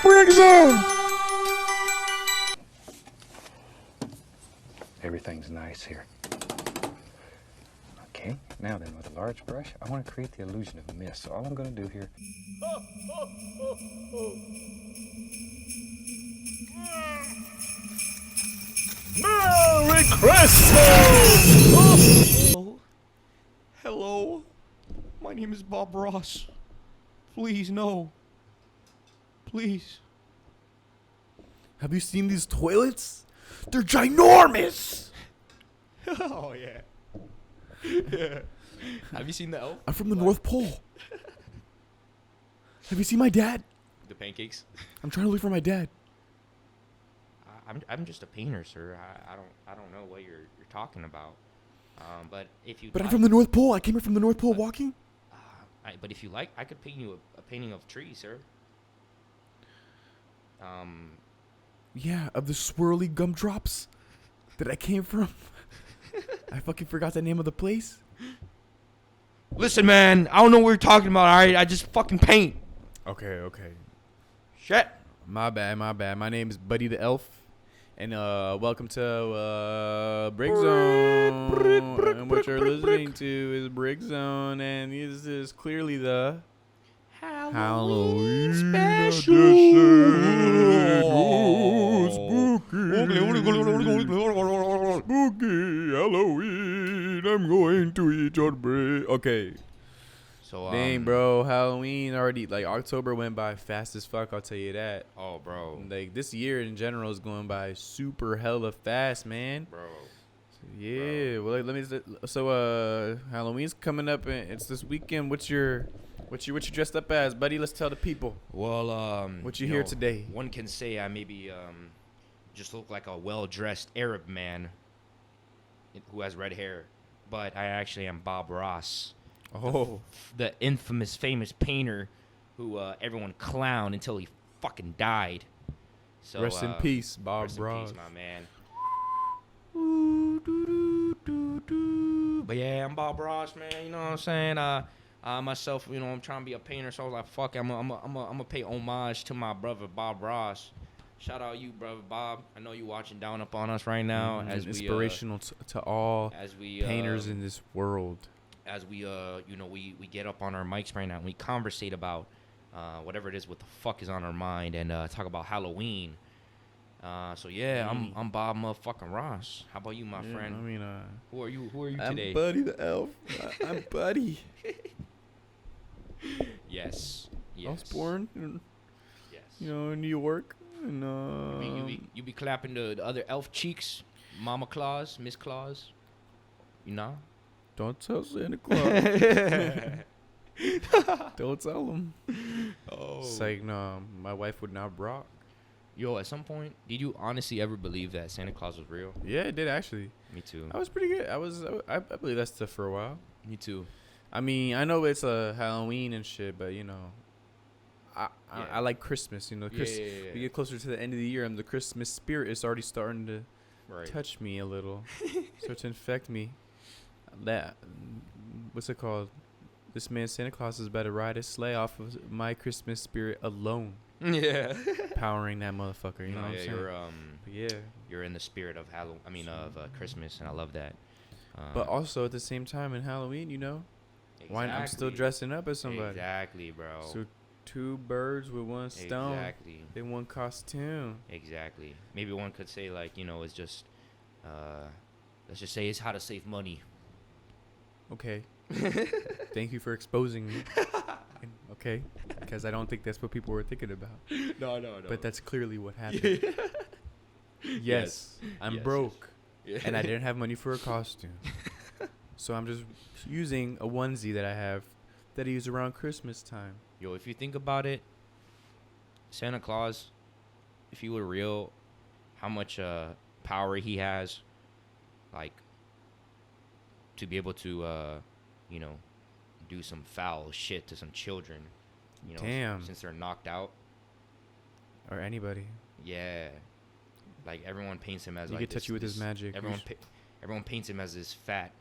Brick Zone! Everything's nice here. Okay, now then, with a large brush, I want to create the illusion of mist. So all I'm going to do here... Merry Christmas! Hello. My name is Bob Ross. Please, no. Please. Have you seen these toilets? They're ginormous! Oh, yeah. Yeah. Have you seen the elf? I'm from the North Pole. Have you seen my dad? The pancakes? I'm trying to look for my dad. I'm just a painter, sir. I don't know what you're talking about. But if you But I'm from the North Pole. I came here from the North Pole walking. But if you like, I could paint you a painting of trees, sir. Yeah, of the swirly gumdrops that I came from. I fucking forgot the name of the place. Listen, man, I don't know what you're talking about, alright? I just fucking paint. Okay. Shit. My bad. My name is Buddy the Elf. And welcome to Brick Zone. And what you're listening to is Brick Zone. And this is clearly the Halloween special. Spooky Halloween. I'm going to eat your brain. Okay. So, dang, bro. Halloween already, like, October went by fast as fuck. I'll tell you that. Oh, bro. Like, this year in general is going by super hella fast, man. Bro. Yeah. Well, like, let me. So, Halloween's coming up, and it's this weekend. What you dressed up as, buddy? Let's tell the people. Well, what you here today? One can say I maybe just look like a well-dressed Arab man who has red hair, but I actually am Bob Ross. Oh. The infamous, famous painter who everyone clowned until he fucking died. So Rest in peace, Bob Ross. Ross. Rest in peace, my man. But yeah, I'm Bob Ross, man. You know what I'm saying? Myself, you know, I'm trying to be a painter, so I was like, fuck it, I'm gonna pay homage to my brother Bob Ross. Shout out you, brother Bob. I know you watching down up on us right now. As inspirational to all as we painters in this world. As we you know, we get up on our mics right now and we conversate about whatever it is, what the fuck is on our mind, and talk about Halloween. So yeah, I'm Bob motherfucking Ross. How about you, my friend? I mean, who are you I'm today? Buddy the Elf. I'm Buddy. Yes. I was born in, Yes. in New York. And, you be clapping the other elf cheeks, Mama Claus, Miss Claus. You know? Don't tell Santa Claus. Don't tell him. Oh. It's like, no, my wife would not rock. Yo, at some point, did you honestly ever believe that Santa Claus was real? Yeah, it did actually. Me too. I was pretty good. I believe that stuff for a while. Me too. I mean, I know it's a Halloween and shit, but I like Christmas. You know, we get closer to the end of the year, and the Christmas spirit is already starting to touch me a little, start to infect me. That, what's it called? This man Santa Claus is about to ride his sleigh off of my Christmas spirit alone. Yeah. Powering that motherfucker. You know what I'm saying? You're in the spirit of Christmas, and I love that. But also at the same time in Halloween, why I'm still dressing up as somebody. Exactly, bro. So 2 birds with 1 stone. Exactly. In 1 costume. Exactly. Maybe one could say, like, it's just, let's just say it's how to save money. Okay. Thank you for exposing me. Okay. Because I don't think that's what people were thinking about. No. But that's clearly what happened. Yes. I'm broke. Yeah. And I didn't have money for a costume. So I'm just using a onesie that I have that I use around Christmas time. Yo, if you think about it, Santa Claus, if he were real, how much power he has, like, to be able to, do some foul shit to some children, Damn. Since they're knocked out. Or anybody. Yeah. Like, everyone paints him as, he like, could touch you with his magic. Everyone paints him as this fat,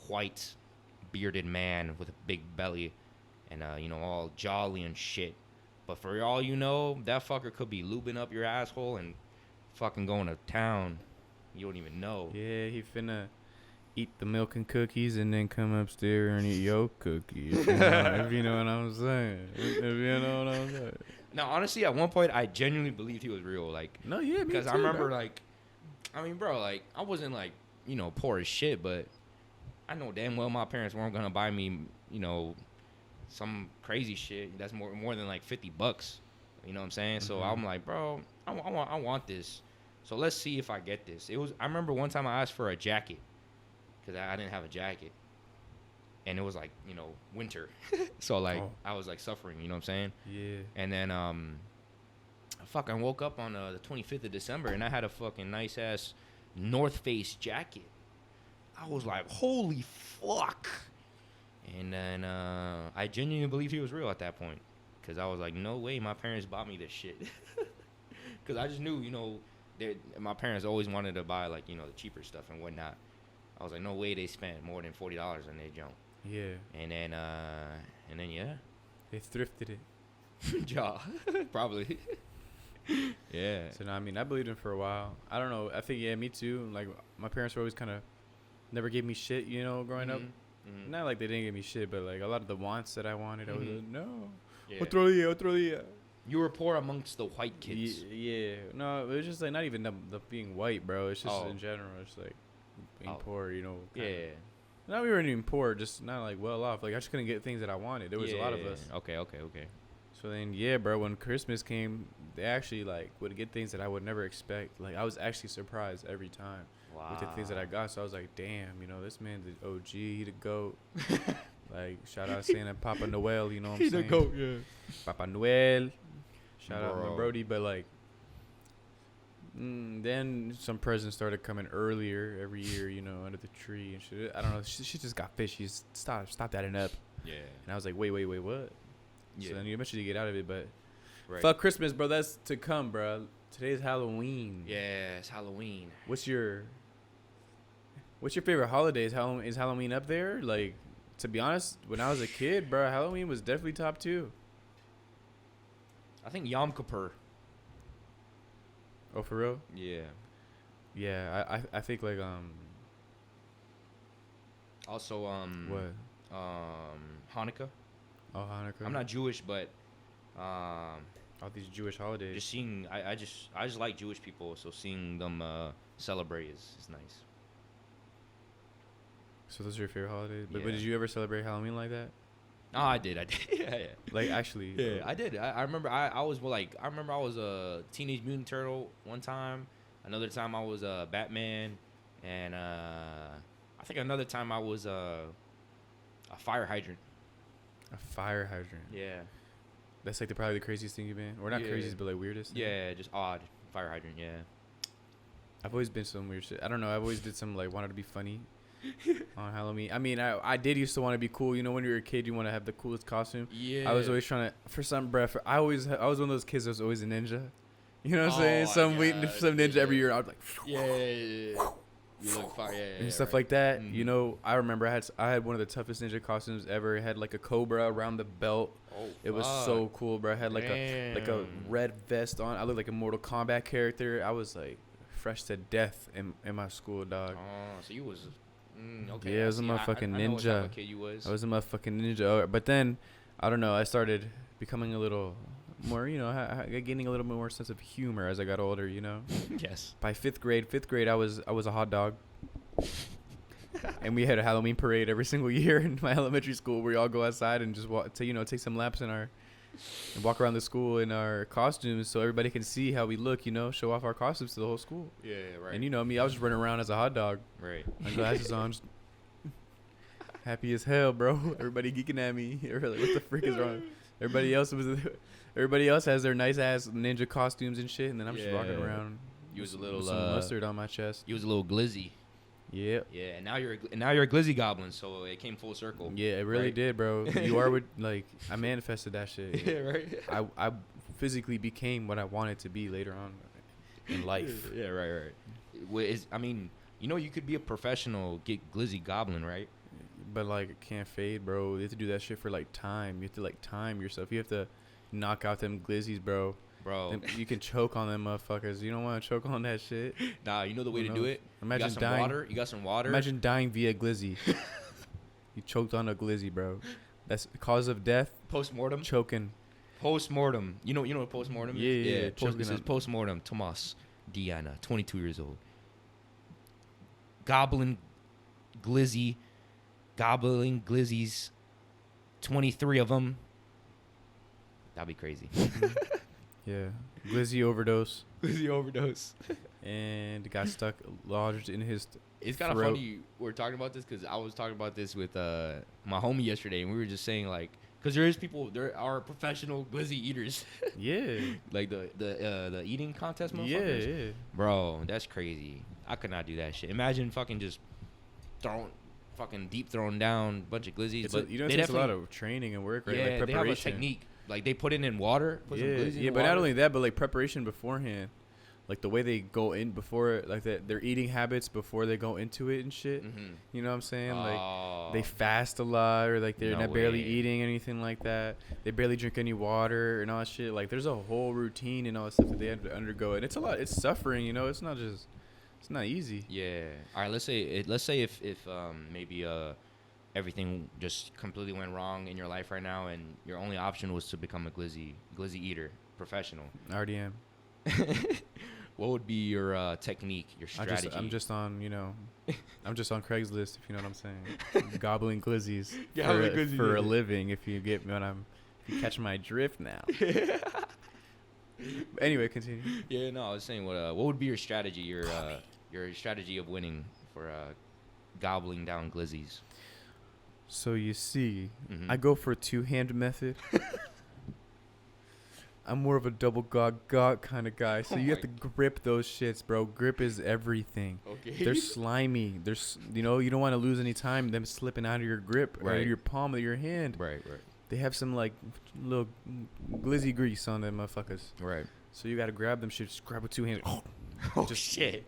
white, bearded man with a big belly and, all jolly and shit. But for all you know, that fucker could be lubing up your asshole and fucking going to town. You don't even know. Yeah, he finna eat the milk and cookies and then come upstairs and eat your cookies. If you know what I'm saying. If you know what I'm saying. No, honestly, at one point, I genuinely believed he was real. Like, no, yeah, because I remember, like, I mean, bro, like, I wasn't, like, you know, poor as shit, but I know damn well my parents weren't going to buy me, you know, some crazy shit that's more than, like, $50. You know what I'm saying? So I'm like, bro, I want this. So let's see if I get this. I remember one time I asked for a jacket because I didn't have a jacket. And it was like, you know, winter. So like I was like suffering, you know what I'm saying? Yeah. And then I fucking woke up on the 25th of December and I had a fucking nice ass North Face jacket. I was like, holy fuck. And then I genuinely believed he was real at that point. Because I was like, no way my parents bought me this shit. Because I just knew, you know, my parents always wanted to buy, like, you know, the cheaper stuff and whatnot. I was like, no way they spent more than $40 on their junk. Yeah. And then, yeah. They thrifted it. Ja. Probably. Yeah. So, no, I mean, I believed him for a while. I don't know. I think, yeah, me too. Like, my parents were always kind of never gave me shit, you know, growing up. Mm-hmm. Not like they didn't give me shit, but, like, a lot of the wants that I wanted, I was like, no. Yeah. Otro día. You were poor amongst the white kids. Yeah. No, it was just, like, not even the being white, bro. It's just in general. It's, like, being poor, you know. Yeah. Not we weren't even poor, just not, like, well off. Like, I just couldn't get things that I wanted. There was a lot of us. Okay. So then, yeah, bro, when Christmas came, they actually, like, would get things that I would never expect. Like, I was actually surprised every time with the things that I got. So I was like, damn, you know, this man's the OG. He the GOAT. Like, shout out Santa Papa Noel, you know what I'm saying? He the GOAT, yeah. Papa Noel. Shout out my Brody. But, like, then some presents started coming earlier every year, you know, under the tree and shit. I don't know. She just got fishy. Stop adding up. Yeah. And I was like, wait, what? Yeah. So then you eventually get out of it, but right. Fuck Christmas, bro. That's to come, bro. Today's Halloween. Yeah, it's Halloween. What's your favorite holiday? Is Halloween up there? Like, to be honest, when I was a kid, bro, Halloween was definitely top 2. I think Yom Kippur. Oh, for real? Yeah. Yeah, I think like Also what? Hanukkah. Oh, Hanukkah. I'm not Jewish, but all these Jewish holidays. Just seeing, I just like Jewish people, so seeing them celebrate is nice. So those are your favorite holidays? But Yeah. did you ever celebrate Halloween like that? Oh, I did. Yeah. Like, actually? Yeah, I did. I remember I was a Teenage Mutant Turtle one time. Another time I was a Batman, and I think another time I was a fire hydrant. A fire hydrant. Yeah. That's like probably the craziest thing you've been, or not craziest, but like weirdest. Yeah, just odd fire hydrant. Yeah. I've always been some weird shit. I don't know. I've always did some like wanted to be funny on Halloween. I mean, I did used to want to be cool. You know, when you're a kid, you want to have the coolest costume. Yeah. I was always trying to for some breath. I was one of those kids that was always a ninja. You know what I'm saying? Some waiting for some ninja every year. I was like, yeah. You look fire, and stuff like that. Mm-hmm. You know, I remember I had one of the toughest ninja costumes ever. It had like a cobra around the belt. Oh, it was so cool, bro. I had like a red vest on. I looked like a Mortal Kombat character. I was like fresh to death in my school, dog. Oh, so you was okay. Yeah, I was a motherfucking ninja. I know what type of kid you was. I was a motherfucking ninja. But then, I don't know. I started becoming a little more, you know, gaining a little bit more sense of humor as I got older, you know. Yes. By fifth grade, I was a hot dog. And we had a Halloween parade every single year in my elementary school where we all go outside and just take some laps and walk around the school in our costumes so everybody can see how we look, you know, show off our costumes to the whole school. Yeah, right. And you know me, I was just running around as a hot dog. Right. My glasses on, just happy as hell, bro. Everybody geeking at me. Like, what the frick is wrong? Everybody else has their nice ass ninja costumes and shit, and then I'm just walking around. You was a little some mustard on my chest. You was a little glizzy. Yep. Yeah, and now you're a glizzy goblin, so it came full circle. Yeah, it really did, bro. You are with I manifested that shit. Yeah, right. I physically became what I wanted to be later on in life. Yeah, right. I mean, you know, you could be a professional glizzy goblin, right? But like, it can't fade, bro. You have to do that shit for like time. You have to like time yourself. You have to knock out them glizzies, bro. You can choke on them motherfuckers. You don't want to choke on that shit. Nah, you know the way to do it? Imagine you got some dying. water. You got some water. Imagine dying via glizzy. You choked on a glizzy, bro. That's the cause of death. Post-mortem. Choking. Post-mortem. You know what post-mortem is? Yeah. This is post-mortem. Tomas Diana, 22 years old. Goblin Glizzies, 23 of them. That'd be crazy. Yeah. Glizzy overdose. Glizzy overdose. And got stuck, lodged in his It's kind of funny we're talking about this because I was talking about this with my homie yesterday, and we were just saying, like, because there are professional glizzy eaters. Yeah. Like the eating contest motherfuckers. Yeah. Bro, that's crazy. I could not do that shit. Imagine fucking just deep throwing down a bunch of glizzies. It takes a lot of training and work, right? Yeah, like preparation. They have a technique. Like, they put it in water. Put some glizzy in but water. not only that, but like preparation beforehand. Like the way they go in before, like their eating habits before they go into it and shit. Mm-hmm. You know what I'm saying? Like they fast a lot, or like they're not barely eating anything like that. They barely drink any water and all that shit. Like there's a whole routine and all that stuff that they have to undergo, and it's a lot. It's suffering, you know. It's not easy. Yeah. All right. Let's say if maybe everything just completely went wrong in your life right now, and your only option was to become a glizzy eater, professional. I already am. What would be your technique, your strategy? I'm just on Craigslist, if you know what I'm saying. Gobbling glizzies for a living, if you catch my drift now. Anyway, continue. Yeah, no, I was saying, what would be your strategy, your strategy of winning for gobbling down glizzies? So you see, I go for a two-hand method. I'm more of a double gog kind of guy. So you have to grip those shits, bro. Grip is everything. Okay. They're slimy. You don't want to lose any time them slipping out of your grip or your palm of your hand. Right. They have some like little glizzy grease on them motherfuckers. Right. So you got to grab them shit. Just grab with two hands. Shit.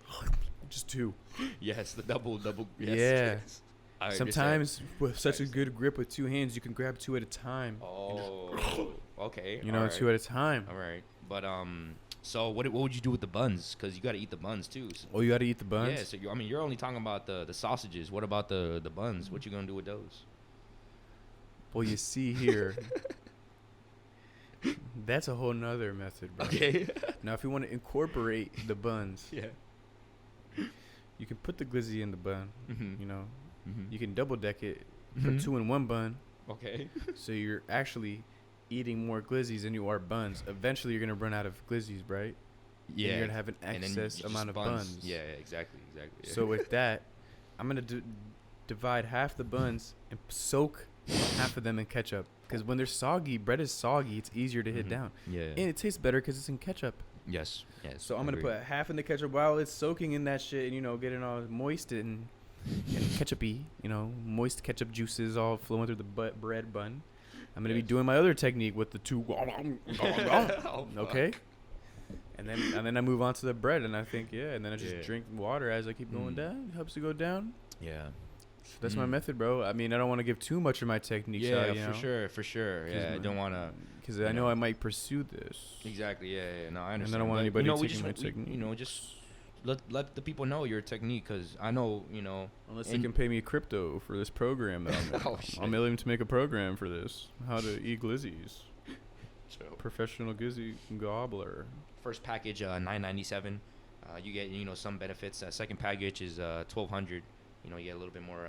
Just two. Yes, the double. Yes, yeah. Yes. Sometimes with such a good grip with two hands, you can grab two at a time. Oh, okay. Two at a time. All right, but so what would you do with the buns? Because you got to eat the buns too. So. Oh, you got to eat the buns. Yeah. So you're only talking about the sausages. What about the buns? What you gonna do with those? Well, you see here, that's a whole nother method, bro. Okay. Now, if you want to incorporate the buns, you can put the glizzy in the bun. Mm-hmm. You know. Mm-hmm. You can double deck it, put two in one bun. Okay. So you're actually eating more glizzies than you are buns. Eventually, you're gonna run out of glizzies, right? Yeah. And you're gonna have an excess amount of buns. Yeah, exactly. Yeah. So with that, I'm gonna divide half the buns and soak half of them in ketchup. Because when they're soggy, bread is soggy. It's easier to hit down. Yeah. And it tastes better because it's in ketchup. Yes. So I'm gonna put half in the ketchup while it's soaking in that shit, and getting all moist and ketchupy, moist ketchup juices all flowing through the bread bun. I'm gonna be doing my other technique with the two. Okay. And then I move on to the bread, and I think and then I just drink water as I keep going down. It helps to go down. Yeah. That's my method, bro. I mean, I don't want to give too much of my techniques out, for sure. Yeah, I don't want to. Because I know I might pursue this. Exactly, yeah. No, I understand. And I don't want anybody taking my technique. Just let the people know your technique, because I know, Unless they can pay me crypto for this program that I'm willing to make a program for this. How to eat glizzies. Professional glizzy gobbler. First package, $9.97. You get, some benefits. Second package is $1,200. You get a little bit more,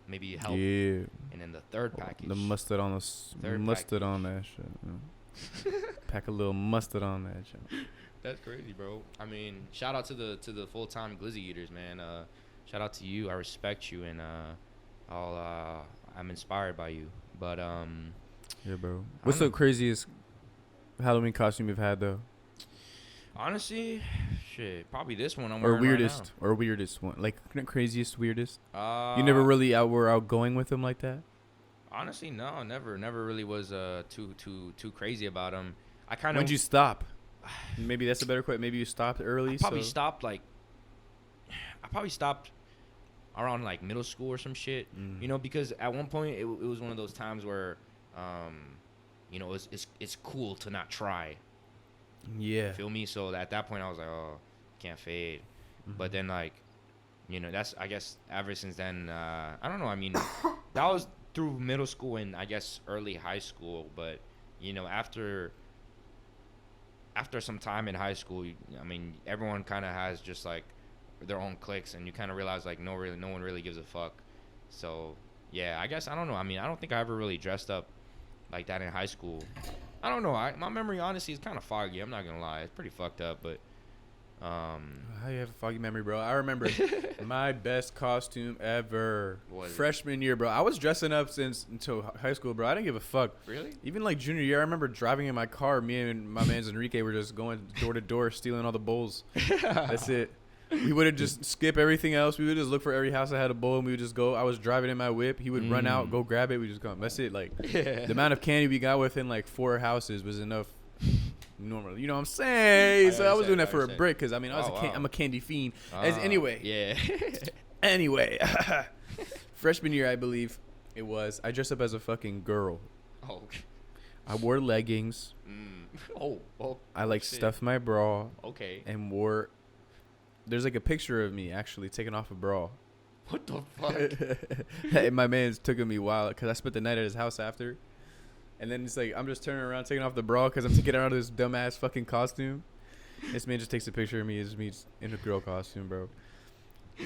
maybe help. Yeah. And then the third package. The mustard on that shit. Pack a little mustard on that shit. That's crazy, bro. I mean, shout out to the full-time glizzy eaters, man. Shout out to you. I respect you, and I'm inspired by you. But yeah, bro. What's the craziest Halloween costume you've had, though? Honestly, shit, probably this one I'm wearing right now. Or weirdest one, like craziest, weirdest. You never really were outgoing with them like that. Honestly, no, never really was too crazy about them. I kind of. When'd you stop? Maybe that's a better question. Maybe you stopped early. I probably stopped around like middle school or some shit. Because at one point it was one of those times where, you know, it's cool to not try. Yeah. Feel me? So at that point, I was like, oh, can't fade. Mm-hmm. But then, like, you know, that's, I guess, ever since then, I don't know. I mean, that was through middle school and I guess early high school. But, you know, after some time in high school, I mean, everyone kind of has just like their own cliques, and you kind of realize like no one really gives a fuck. So yeah, I guess I don't know. I mean, I don't think I ever really dressed up like that in high school. I don't know. My memory honestly is kind of foggy. I'm not gonna lie, it's pretty fucked up. But how you have a foggy memory, bro? I remember my best costume ever. Freshman year, bro. I was dressing up until high school, bro. I didn't give a fuck. Really? Even like junior year, I remember driving in my car. Me and my man's Enrique were just going door to door, stealing all the bowls. That's it. We wouldn't just skip everything else. We would just look for every house that had a bowl, and we would just go. I was driving in my whip. He would run out, go grab it. We just come. That's it. Like the amount of candy we got within like 4 houses was enough. Normal, you know what I'm saying? So I was doing that for a brick because I mean I'm a candy fiend. Anyway, yeah. Anyway, freshman year I believe it was. I dressed up as a fucking girl. Oh. I wore leggings. Oh. I like stuffed my bra. Okay. And wore. There's like a picture of me actually taking off a bra. What the fuck? And my man's took me wild because I spent the night at his house after. And then it's like I'm just turning around, taking off the bra because I'm taking out of this dumbass fucking costume. This man just takes a picture of me as me in a girl costume, bro.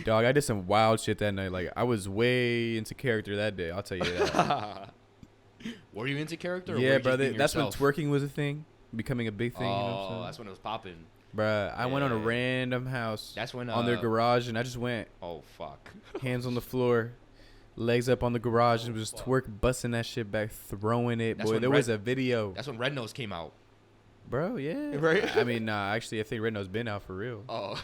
Dog, I did some wild shit that night. Like I was way into character that day. I'll tell you that. Were you into character? Or Yeah, brother. That's when twerking was a thing, becoming a big thing. Oh, you know what I'm saying? That's when it was popping. Bruh, I went on a random house. That's when on their garage, and I just went. Oh fuck. Hands on the floor. Legs up on the garage and just twerk, busting that shit back, throwing it. Boy, there was a video. That's when Red Nose came out. Bro, yeah. Right? I mean, nah, actually, I think Red Nose been out for real. Oh.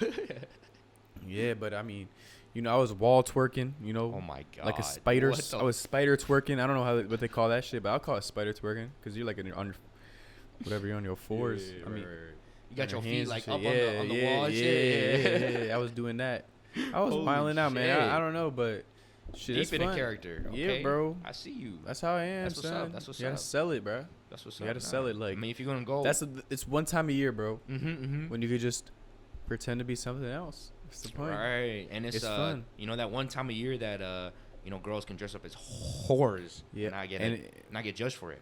Yeah, but I mean, you know, I was wall twerking, you know. Oh, my God. Like a spider. I was spider twerking. I don't know what they call that shit, but I'll call it spider twerking because you're like on your, you're on your fours. Yeah, I mean, you got your feet like up on the wall and shit. Yeah, I was doing that. I was wilding out, man. I don't know, but... Shit, deep in a character. Okay? Yeah, bro. I see you. That's how I am, That's what's son. up. That's what's you gotta sell it, bro. That's what's up. You gotta sell it. Like, I mean, if you're gonna go, it's one time a year, bro. Mm-hmm. When you could just pretend to be something else. That's the point. Right, and it's fun. You know, that one time a year that you know, girls can dress up as whores. Yeah, and not get judged for it.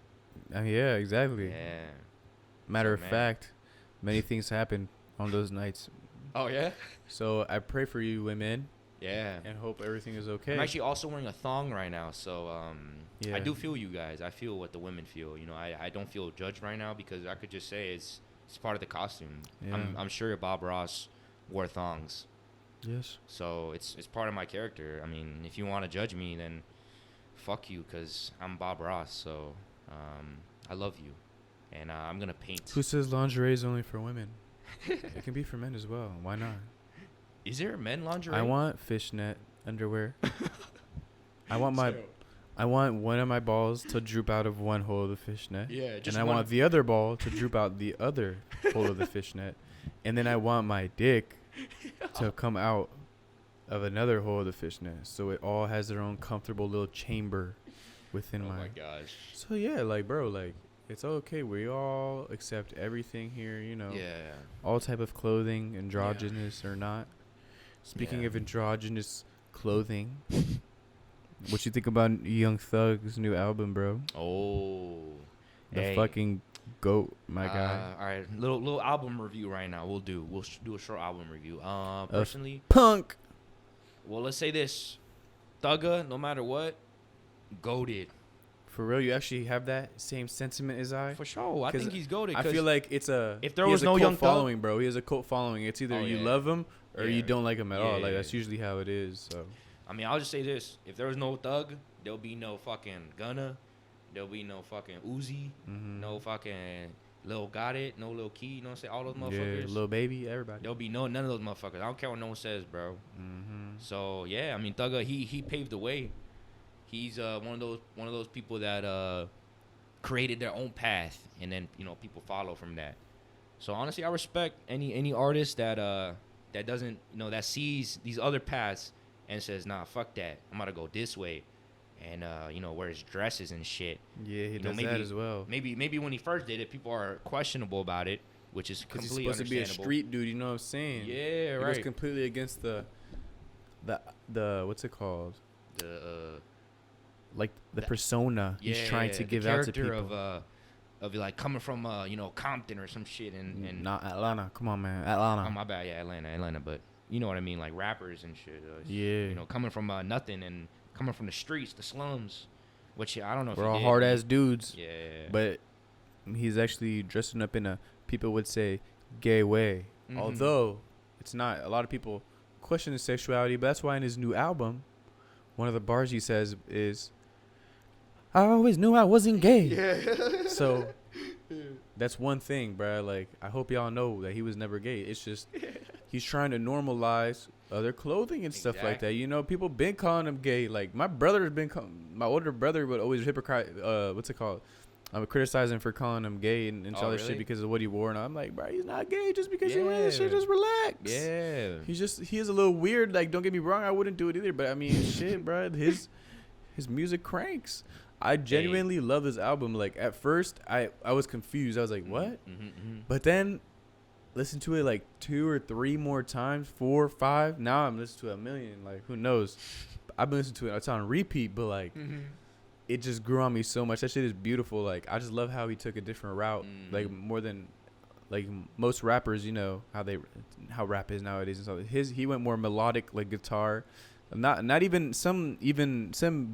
Yeah, exactly. Yeah. Matter of fact, many things happen on those nights. Oh yeah. So I pray for you, women. Yeah. And hope everything is okay. I'm actually also wearing a thong right now, so yeah. I do feel you guys. I feel what the women feel. You know, I don't feel judged right now because I could just say it's part of the costume. Yeah. I'm sure Bob Ross wore thongs. Yes. So it's part of my character. I mean, if you want to judge me, then fuck you, because I'm Bob Ross. So I love you, and I'm gonna paint. Who says lingerie is only for women? It can be for men as well. Why not? Is there men lingerie? I want fishnet underwear. I want one of my balls to droop out of one hole of the fishnet. Yeah, just and I want the other ball to droop out the other hole of the fishnet. And then I want my dick to come out of another hole of the fishnet. So it all has their own comfortable little chamber within my gosh. So yeah, like bro, like it's okay. We all accept everything here, you know. Yeah. All type of clothing, androgynous or not. Speaking of androgynous clothing, what you think about Young Thug's new album, bro? Oh, the fucking goat, my guy. All right, little album review right now. We'll do a short album review. Personally, Punk. Well, let's say this: Thugga, no matter what, goated. For real, you actually have that same sentiment as I? For sure, I think he's goated. I feel like if there was no Young following, Thug, bro, he has a cult following. It's either you love him or you don't like him at all. Like that's usually how it is. So, I mean, I'll just say this: if there was no Thug, there'll be no fucking Gunna, there'll be no fucking Uzi, no fucking Lil Got It, no Lil Key. You know what I'm saying? All those motherfuckers. Yeah, Lil Baby, everybody. There'll be none of those motherfuckers. I don't care what no one says, bro. So yeah, I mean, Thugga, he paved the way. He's one of those people that created their own path, and then people follow from that. So honestly, I respect any artist that doesn't that sees these other paths and says, nah, fuck that, I'm gonna go this way, and wears dresses and shit. Yeah, he does that as well. Maybe when he first did it, people are questionable about it, which is completely he's supposed to be a street dude. You know what I'm saying? Yeah, right. It goes completely against the what's it called? The persona he's trying to give out to people. Of like coming from Compton or some shit and not Atlanta. Come on, man, Atlanta. Oh my bad, yeah, Atlanta, but you know what I mean, like rappers and shit. Coming from nothing and coming from the streets, the slums, which I don't know. We're all hard ass dudes. Yeah, but he's actually dressing up in a, people would say, gay way. Mm-hmm. Although it's not. A lot of people question his sexuality, but that's why in his new album, one of the bars he says is, I always knew I wasn't gay. Yeah. So that's one thing, bro. Like, I hope y'all know that he was never gay. It's just he's trying to normalize other clothing and stuff like that. You know, people been calling him gay. Like, my older brother would always what's it called? I would criticize him for calling him gay and all this shit because of what he wore. And I'm like, bro, he's not gay just because you wear this shit. Just relax. Yeah. He is a little weird. Like, don't get me wrong. I wouldn't do it either. But, I mean, shit, bro. His music cranks. I genuinely love this album. Like, at first, I was confused. I was like, what? But then, listen to it like 2 or 3 more times, 4 or 5. Now I'm listening to it a million. Like, who knows? I've been listening to it. It's on repeat, but, like, it just grew on me so much. That shit is beautiful. Like, I just love how he took a different route. Like, more than, like, most rappers, you know, how rap is nowadays and stuff. He went more melodic, like, guitar. Not even some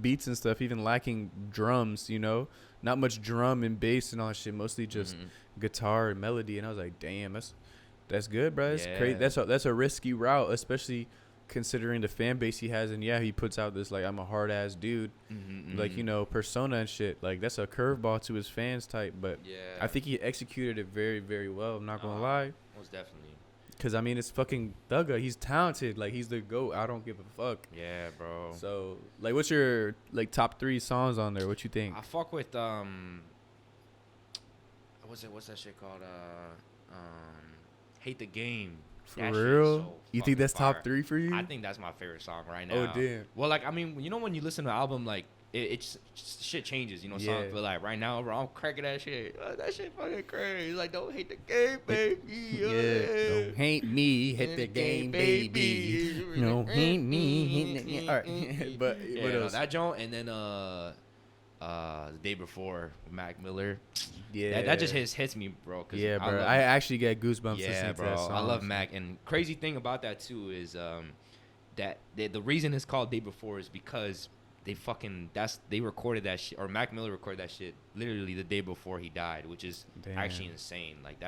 beats and stuff even lacking drums, you know, not much drum and bass and all that shit, mostly just guitar and melody. And I was like, damn, that's good, bro. That's crazy. That's a risky route, especially considering the fan base he has. And he puts out this like, I'm a hard ass dude, like, you know, persona and shit. Like, that's a curveball to his fans type, but I think he executed it very, very well. I'm not gonna lie. Most definitely. Cause I mean, it's fucking Thugga. He's talented. Like, he's the GOAT. I don't give a fuck. Yeah, bro. So, like, what's your like top 3 songs on there? What you think? I fuck with what's that shit called? Hate the Game. For real? So you think that's top 3 for you? I think that's my favorite song right now. Oh damn. Well, like, I mean, you know, when you listen to an album, like, it's shit changes, you know. Songs, but like right now, bro, I'm cracking that shit. That shit fucking crazy. Like, don't hate the game, baby. Don't hate me, hate the game, baby. Don't hate me, hate the game. All right, but what else? That joint, and then the Day Before with Mac Miller. Yeah, that just hits me, bro. Yeah, bro. I actually get goosebumps listening to that song. I love Mac, and crazy thing about that too is that the reason it's called Day Before is because they recorded that shit, or Mac Miller recorded that shit literally the day before he died, which is actually insane. Like,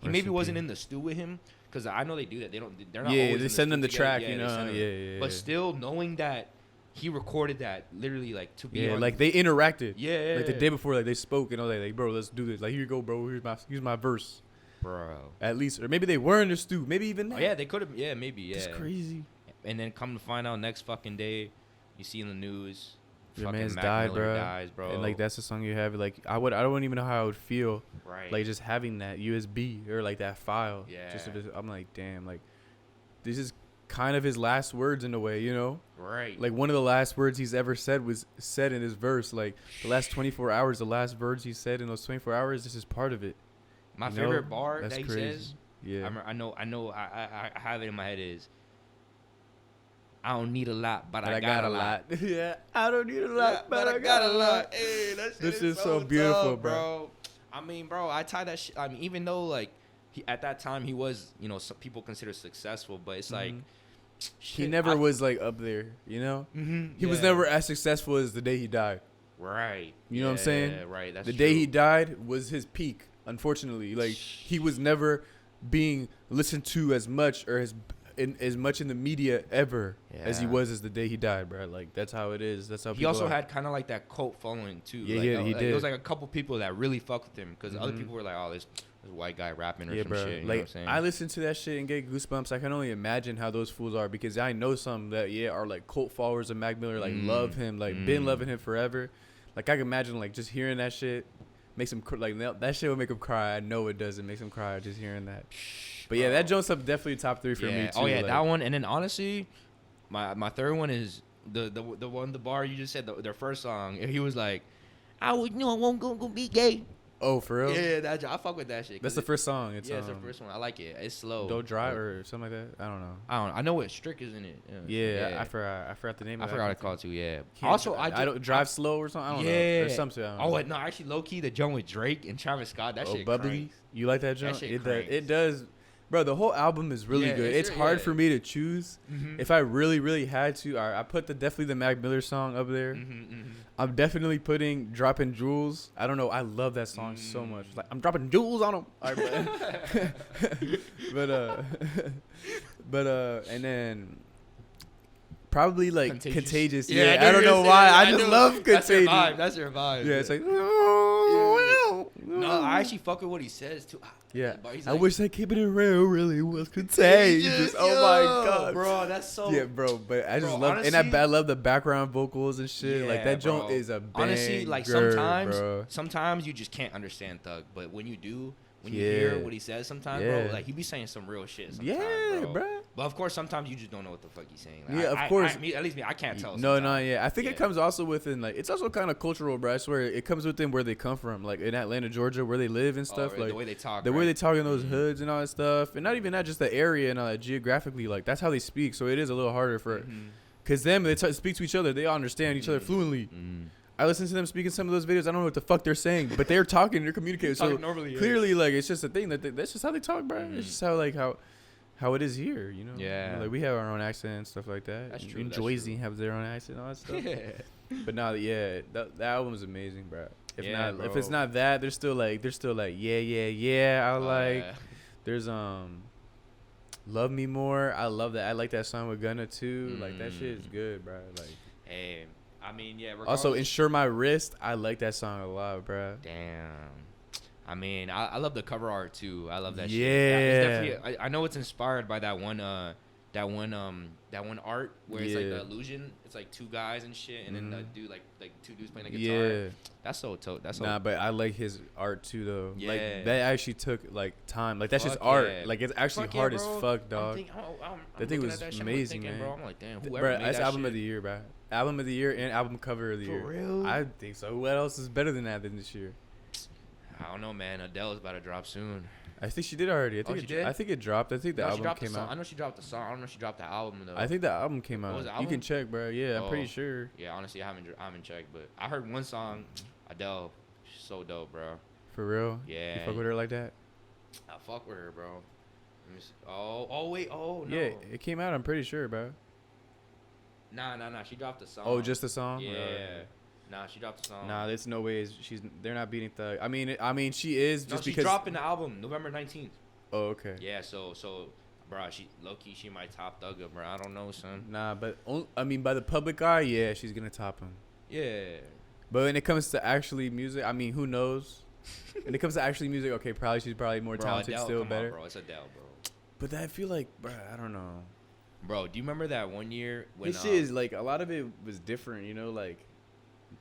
he maybe wasn't in the stew with him, because I know they do that. They're not. Yeah, they send them the track, you know. Yeah. But still, knowing that he recorded that literally, like, to be. Yeah, like they interacted. Yeah. Like the day before, like they spoke and all that. Like, bro, let's do this. Like, here you go, bro. Here's my verse. Bro. At least, or maybe they were in the stew. Maybe even that. Oh, yeah, they could have. Yeah, maybe. Yeah. It's crazy. And then come to find out next fucking day, you see in the news, your man's died, bro. And like, that's the song you have. Like, I don't even know how I would feel. Right. Like, just having that USB or like that file. Yeah. I'm like, damn. Like, this is kind of his last words in a way, you know. Right. Like, one of the last words he's ever said was said in his verse. Like, the last 24 hours, the last words he said in those 24 hours, this is part of it. My favorite bar that he crazy. says. Yeah. I know. I have it in my head is, I don't need a lot, but I got a lot. Yeah, I don't need a lot, but I got a lot. Hey, that shit this is so beautiful, tough, bro. I mean, bro, I tie that shit. I mean, even though, like, at that time he was, you know, some people consider successful, but it's like, he never was like up there, you know. He was never as successful as the day he died. Right. You know what I'm saying? Right. That's the true. day he died was his peak. Unfortunately, like, he was never being listened to as much or as much in the media ever as he was as the day he died, bro. Like, that's how it is. That's how he also had kind of like that cult following too. Yeah, like, he did. It was like a couple people that really fucked with him, because other people were like, oh, this white guy rapping or some bro. shit. You know like, what I'm saying? I listen to that shit and get goosebumps. I can only imagine how those fools are, because I know some that are like cult followers of Mac Miller, like love him, like been loving him forever. Like, I can imagine like just hearing that shit makes him like, that shit would make him cry. I know it does. It makes him cry just hearing that. But yeah, that Jones up definitely top 3 for me too. Oh yeah, like, that one. And then honestly, my third one is the bar you just said their first song. And he was like, I won't go be gay. Oh, for real? Yeah, I fuck with that shit. That's the first song. It's the first one. I like it. It's slow. Don't Drive or something like that. I don't know. I know what Strick is in it. Yeah. I forgot the name. I of forgot to call it too. Yeah. Also, I don't drive slow or something. I don't know. There's something. No, actually, low key, the joint with Drake and Travis Scott. That shit. Bubbly. Cranks. You like that joint? That shit It does. Bro, the whole album is really good. It's hard for me to choose. Mm-hmm. If I really, really had to, I put definitely the Mac Miller song up there. I'm definitely putting Dropping Jewels. I don't know. I love that song so much. Like, I'm dropping jewels on them. All right, but and then probably like Contagious. Yeah, I don't know why. I just love Contagious. That's your vibe. Yeah, it's like. No, I actually fuck with what he says too. Yeah, like, I wish that keeping it real really was contagious. Oh my god, bro, that's so. Bro, but I just love, honestly, and I love the background vocals and shit. Yeah, like that joint is a banger. Honestly, like sometimes you just can't understand Thug, but when you do. When you hear what he says sometimes, bro, like he be saying some real shit sometimes, bro. But of course, sometimes you just don't know what the fuck he's saying. Like, of course. At least me, I can't tell. No, I think it comes also within, like, it's also kind of cultural, bro. I swear, it comes within where they come from, like in Atlanta, Georgia, where they live and stuff. Like the way they talk, the way they talk in those hoods and all that stuff, and not even that, just the area and all that geographically, like that's how they speak. So it is a little harder for, cause them they speak to each other, they all understand each other fluently. I listen to them speaking some of those videos. I don't know what the fuck they're saying, but they're talking, they're communicating. So clearly, like, it's just a thing that's just how they talk, bro. It's just how it is here, you know. Yeah. Like we have our own accent and stuff like that. That's true. And Joyzy have their own accent and all that stuff. But now, that album is amazing, bro. If it's not that, they're still like yeah. There's Love Me More. I love that. I like that song with Gunna too. Like that shit is good, bro. Like, hey. I mean, yeah. Also, Insure My Wrist. I like that song a lot, bro. Damn. I mean, I love the cover art too. I love that shit. Yeah. I know it's inspired by that one art where it's like the illusion. It's like two guys and shit, and then the dude like two dudes playing a guitar. Yeah. That's so dope. But I like his art too though. Yeah. Like that actually took like time. Like that's just art. Like it's actually hard as fuck, dog. That thing was amazing, man. Bro, I'm like, damn, bro, that's album of the year, bro. Album of the year and album cover of the year. For real? I think so. What else is better than that this year? I don't know, man. Adele's about to drop soon. I think she did already. I think it dropped. I think the album came out. I know she dropped the song. I don't know if she dropped the album though. I think the album came out. Was the album? You can check, bro. Yeah, I'm pretty sure. Yeah, honestly, I haven't checked, but I heard one song, Adele. She's so dope, bro. For real? Yeah. You fuck with her like that? I fuck with her, bro. Wait. Oh, no. Yeah, it came out. I'm pretty sure, bro. Nah. She dropped the song. Oh, just the song? Yeah. Nah, she dropped the song. Nah, there's no way they're not beating Thug. I mean, she is just she's because. dropping the album November 19th. Oh, okay. Yeah, so, bro, she low-key, she might top Thug up, bro. I don't know, son. Nah, but I mean, by the public eye, yeah, she's gonna top him. Yeah. But when it comes to actually music, I mean, who knows? When it comes to actually music, okay, she's probably more talented, Adele, still better. On, bro, it's Adele, bro. But I feel like, bro, I don't know. Bro, do you remember that one year when this shit is like a lot of it was different, you know, like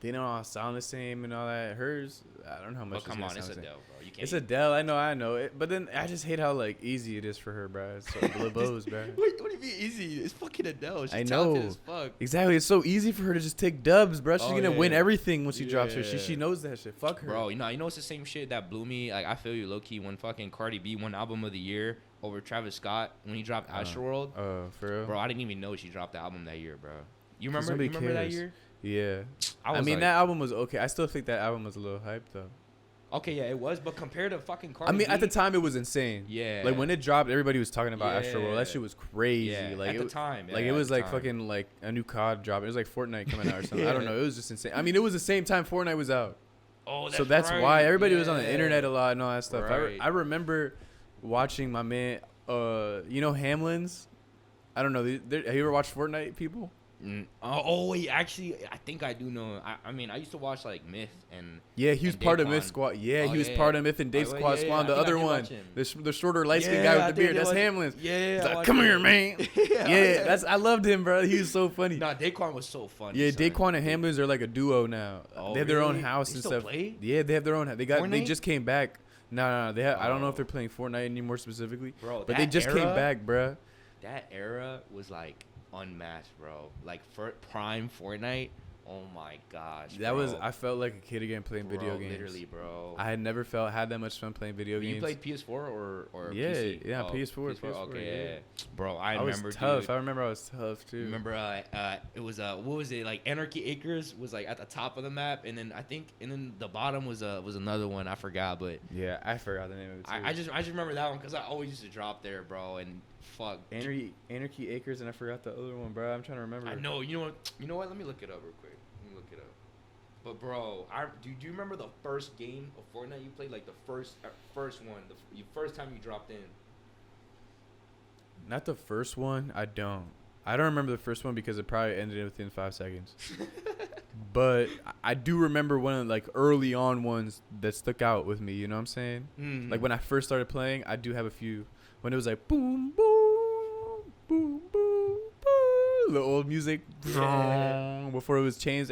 they don't all sound the same and all that. Hers, I don't know how much. But come on, it's Adele, bro. You can't. It's Adele. I know it. But then I just hate how like easy it is for her, bro. It's so blabos, bro. What do you mean easy? It's fucking Adele. She's I know. talented as fuck. Exactly. It's so easy for her to just take dubs, bro. She's gonna win everything when she drops her shit. She knows that shit. Fuck her, bro. You know it's the same shit that blew me. Like I feel you, low key, when fucking Cardi B won album of the year over Travis Scott when he dropped Astroworld. Oh, for real? Bro, I didn't even know she dropped the album that year, bro. You remember that year? Yeah. I mean, that album was okay. I still think that album was a little hyped, though. Okay, yeah, it was. But compared to fucking Cardi B. I mean, at the time, it was insane. Yeah. Like, when it dropped, everybody was talking about Astroworld. That shit was crazy. Yeah, like, at the time. Like, it was like fucking, like, a new COD drop. It was like Fortnite coming out or something. I don't know. It was just insane. I mean, it was the same time Fortnite was out. Oh, that's so that's right. why everybody was on the internet a lot and all that stuff. Right. I remember watching my man, you know, Hamlin's? I don't know. Have you ever watched Fortnite, people? Oh wait, actually, I think I do know. I mean, I used to watch like Myth and he was part of Myth Squad. Yeah, he was part of Myth and Dave Squad. The other one, the shorter light skinned guy with the beard. That's Hamlin's. Yeah, he's like, come here, man. I loved him, bro. He was so funny. Nah, Daquan was so funny. Yeah, Daquan and Hamlin's are like a duo now. They have their own house and stuff. Play? Yeah, they have their own. They just came back. No, they have. I don't know if they're playing Fortnite anymore specifically. Bro, but they just came back, bro. That era was like unmatched, bro. Like for prime Fortnite. Oh my gosh. That bro. was. I felt like a kid again playing video games. Literally, bro. I had never had that much fun playing video games. You played PS4 or yeah, PC? yeah, PS4. Okay, yeah. Bro, I remember. Was tough. Dude, I remember I was tough too. Remember, it was what was it like? Anarchy Acres was like at the top of the map, and then the bottom was another one. I forgot, but yeah, I forgot the name of it too. I just remember that one because I always used to drop there, bro. And fuck, Anarchy Acres, and I forgot the other one, bro. I'm trying to remember. I know. You know what? Let me look it up real quick. But bro, do you remember the first game of Fortnite you played? Like the first one, the first time you dropped in. Not the first one. I don't remember the first one because it probably ended within 5 seconds. But I do remember one of like early on ones that stuck out with me. You know what I'm saying? Mm-hmm. Like when I first started playing, I do have a few. When it was like boom, boom, boom, boom, boom, the old music. Yeah. Before it was changed.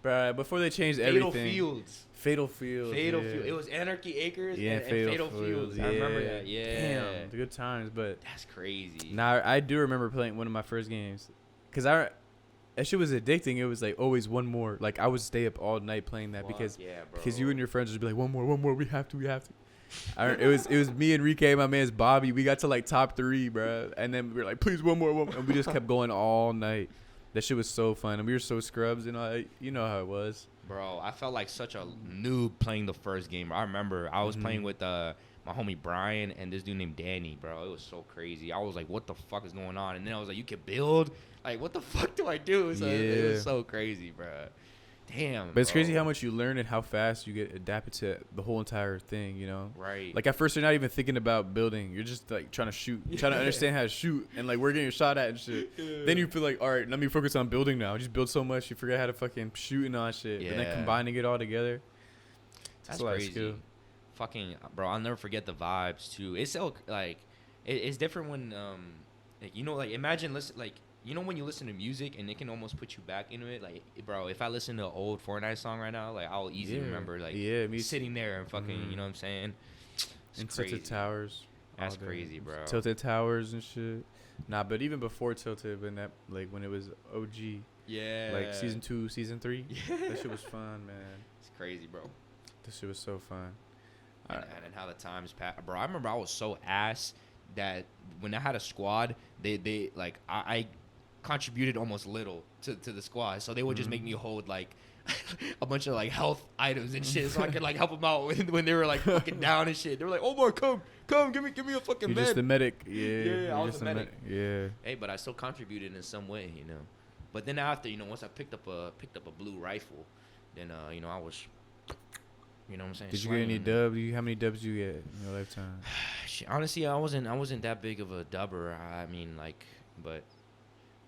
Before they changed everything. Fatal Fields. It was Anarchy Acres and Fatal Fields. Yeah. I remember that. Yeah. Damn, good times. But that's crazy. Now I do remember playing one of my first games, cause that shit was addicting. It was like always one more. Like I would stay up all night playing that because you and your friends would be like one more. We have to. It was me, Enrique, my man's Bobby. We got to like top 3, bro, and then we were like, please one more, and we just kept going all night. That shit was so fun, and we were so scrubs, you know how it was. Bro, I felt like such a noob playing the first game. I remember I was playing with my homie Brian and this dude named Danny, bro. It was so crazy. I was like, what the fuck is going on? And then I was like, you can build? Like, what the fuck do I do? So it was so crazy, bro. Damn. But it's crazy how much you learn and how fast you get adapted to the whole entire thing, you know? Right. Like, at first, you're not even thinking about building. You're just, like, trying to shoot. Trying to understand how to shoot. And, like, we're getting shot at and shit. Yeah. Then you feel like, all right, let me focus on building now. Just build so much, you forget how to fucking shoot and all that shit. Yeah. And then combining it all together. That's crazy. Fucking, bro, I'll never forget the vibes, too. It's so, like, it's different when, like, you know, like, imagine, like, you know when you listen to music and it can almost put you back into it? Like, bro, if I listen to an old Fortnite song right now, like, I'll easily remember, like, me sitting there and fucking, you know what I'm saying? And Tilted Towers. That's crazy, bro. Tilted Towers and shit. Nah, but even before Tilted, when it was OG. Yeah. Like, Season 2, Season 3. Yeah. That shit was fun, man. It's crazy, bro. That shit was so fun. And how the times passed. Bro, I remember I was so ass that when I had a squad, they like, I contributed almost little to the squad, so they would just make me hold like a bunch of like health items and shit, so I could like help them out when they were like fucking down and shit. They were like, "Oh my, come, give me a fucking med." You're just the medic, yeah. I was the medic, yeah. Hey, but I still contributed in some way, you know. But then after, you know, once I picked up a blue rifle, then you know I was, you know what I'm saying. Did you get any dubs? How many dubs you get in your lifetime? Honestly, I wasn't that big of a dubber. I mean, like, but.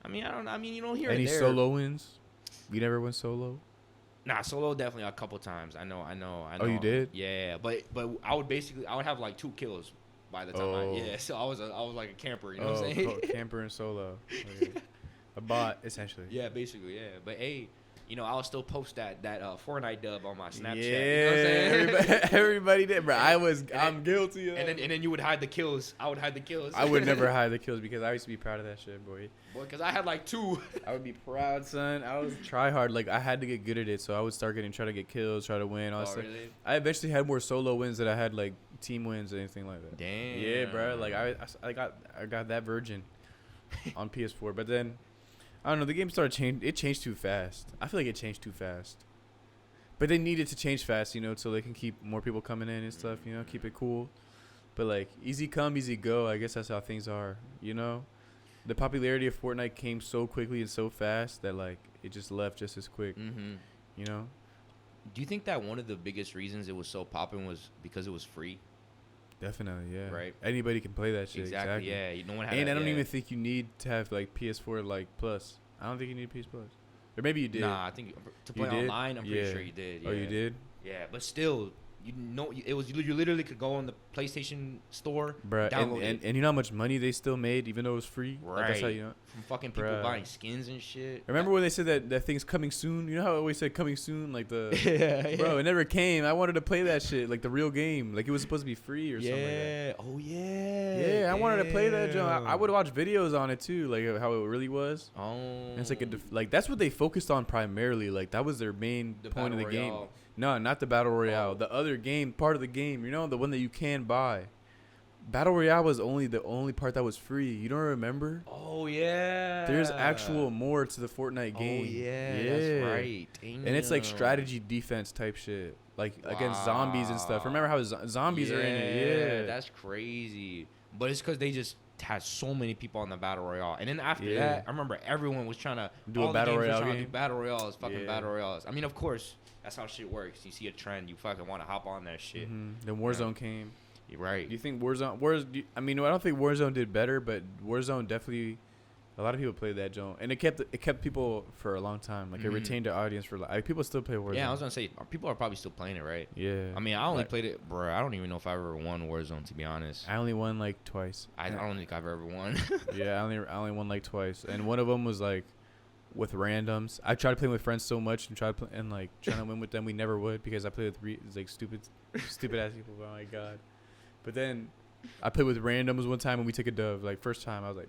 I mean, you don't hear any it there. Solo wins? You never went solo? Nah, solo definitely a couple times. I know. Oh, you did? Yeah, but I would have like 2 kills by the time so I was like a camper, you know what I'm saying? Camper and solo. Okay. A bot essentially. Yeah, basically, yeah. But hey, you know, I'll still post that Fortnite dub on my Snapchat. Yeah, you know what I'm saying? everybody did, bro. I'm guilty of that. And then you would hide the kills. I would hide the kills. I would never hide the kills because I used to be proud of that shit, boy. Boy, because I had like 2. I would be proud, son. I was try hard. Like, I had to get good at it, so I would start try to get kills, try to win, all that stuff. Really? I eventually had more solo wins than I had, like, team wins or anything like that. Damn. Yeah, bro. Like, I got that virgin on PS4, but then I don't know. The game started changing. It changed too fast. I feel like it changed too fast. But they needed to change fast, you know, so they can keep more people coming in and stuff, you know, keep it cool. But, like, easy come, easy go. I guess that's how things are, you know? The popularity of Fortnite came so quickly and so fast that, like, it just left just as quick, you know? Do you think that one of the biggest reasons it was so popping was because it was free? Definitely, yeah. Right. Anybody can play that shit. Exactly. Yeah. No one had. And I don't even think you need to have like PS4 like Plus. I don't think you need PS Plus. Or maybe you did. Nah, I think to play online, I'm pretty sure you did. Yeah. Oh, you did? Yeah, but still, you know, you literally could go on the PlayStation store, bruh, download it. And you know how much money they still made even though it was free? Right. Like, that's how you know. From fucking people buying skins and shit. Remember when they said that thing's coming soon? You know how I always said coming soon? Like the yeah. Bro, it never came. I wanted to play that shit, like the real game. Like it was supposed to be free or something like that. Oh yeah. Yeah, I wanted to play that jump. I would watch videos on it too, like how it really was. Oh. And it's like like that's what they focused on primarily. Like that was their main point of the game. No, not the battle royale. The other game, part of the game. You know, the one that you can buy. Battle royale was the only part that was free. You don't remember? Oh yeah. There's actual more to the Fortnite game. Oh yeah. That's right. Damn. And it's like strategy defense type shit, like against zombies and stuff. Remember how zombies are in it? Yeah, that's crazy. But it's because they just had so many people on the battle royale, and then after that, I remember everyone was trying to do a battle royale game. Do battle royales, fucking battle royales. I mean, of course, that's how shit works. You see a trend, you fucking want to hop on that shit. Then Warzone came. You're right. Do you think Warzone? I mean, I don't think Warzone did better, but Warzone definitely. A lot of people played that joint, and it kept people for a long time. Like it retained the audience for like people still play Warzone. Yeah, I was gonna say people are probably still playing it, right? Yeah. I mean, I only played it, bro. I don't even know if I ever won Warzone, to be honest. I only won like twice. I don't think I've ever won. Yeah, I only won like twice, and one of them was like with randoms. I tried to play with friends so much and trying to win with them. We never would because I played with like stupid ass people. Oh my god! But then I played with randoms one time and we took a dub. Like first time, I was like,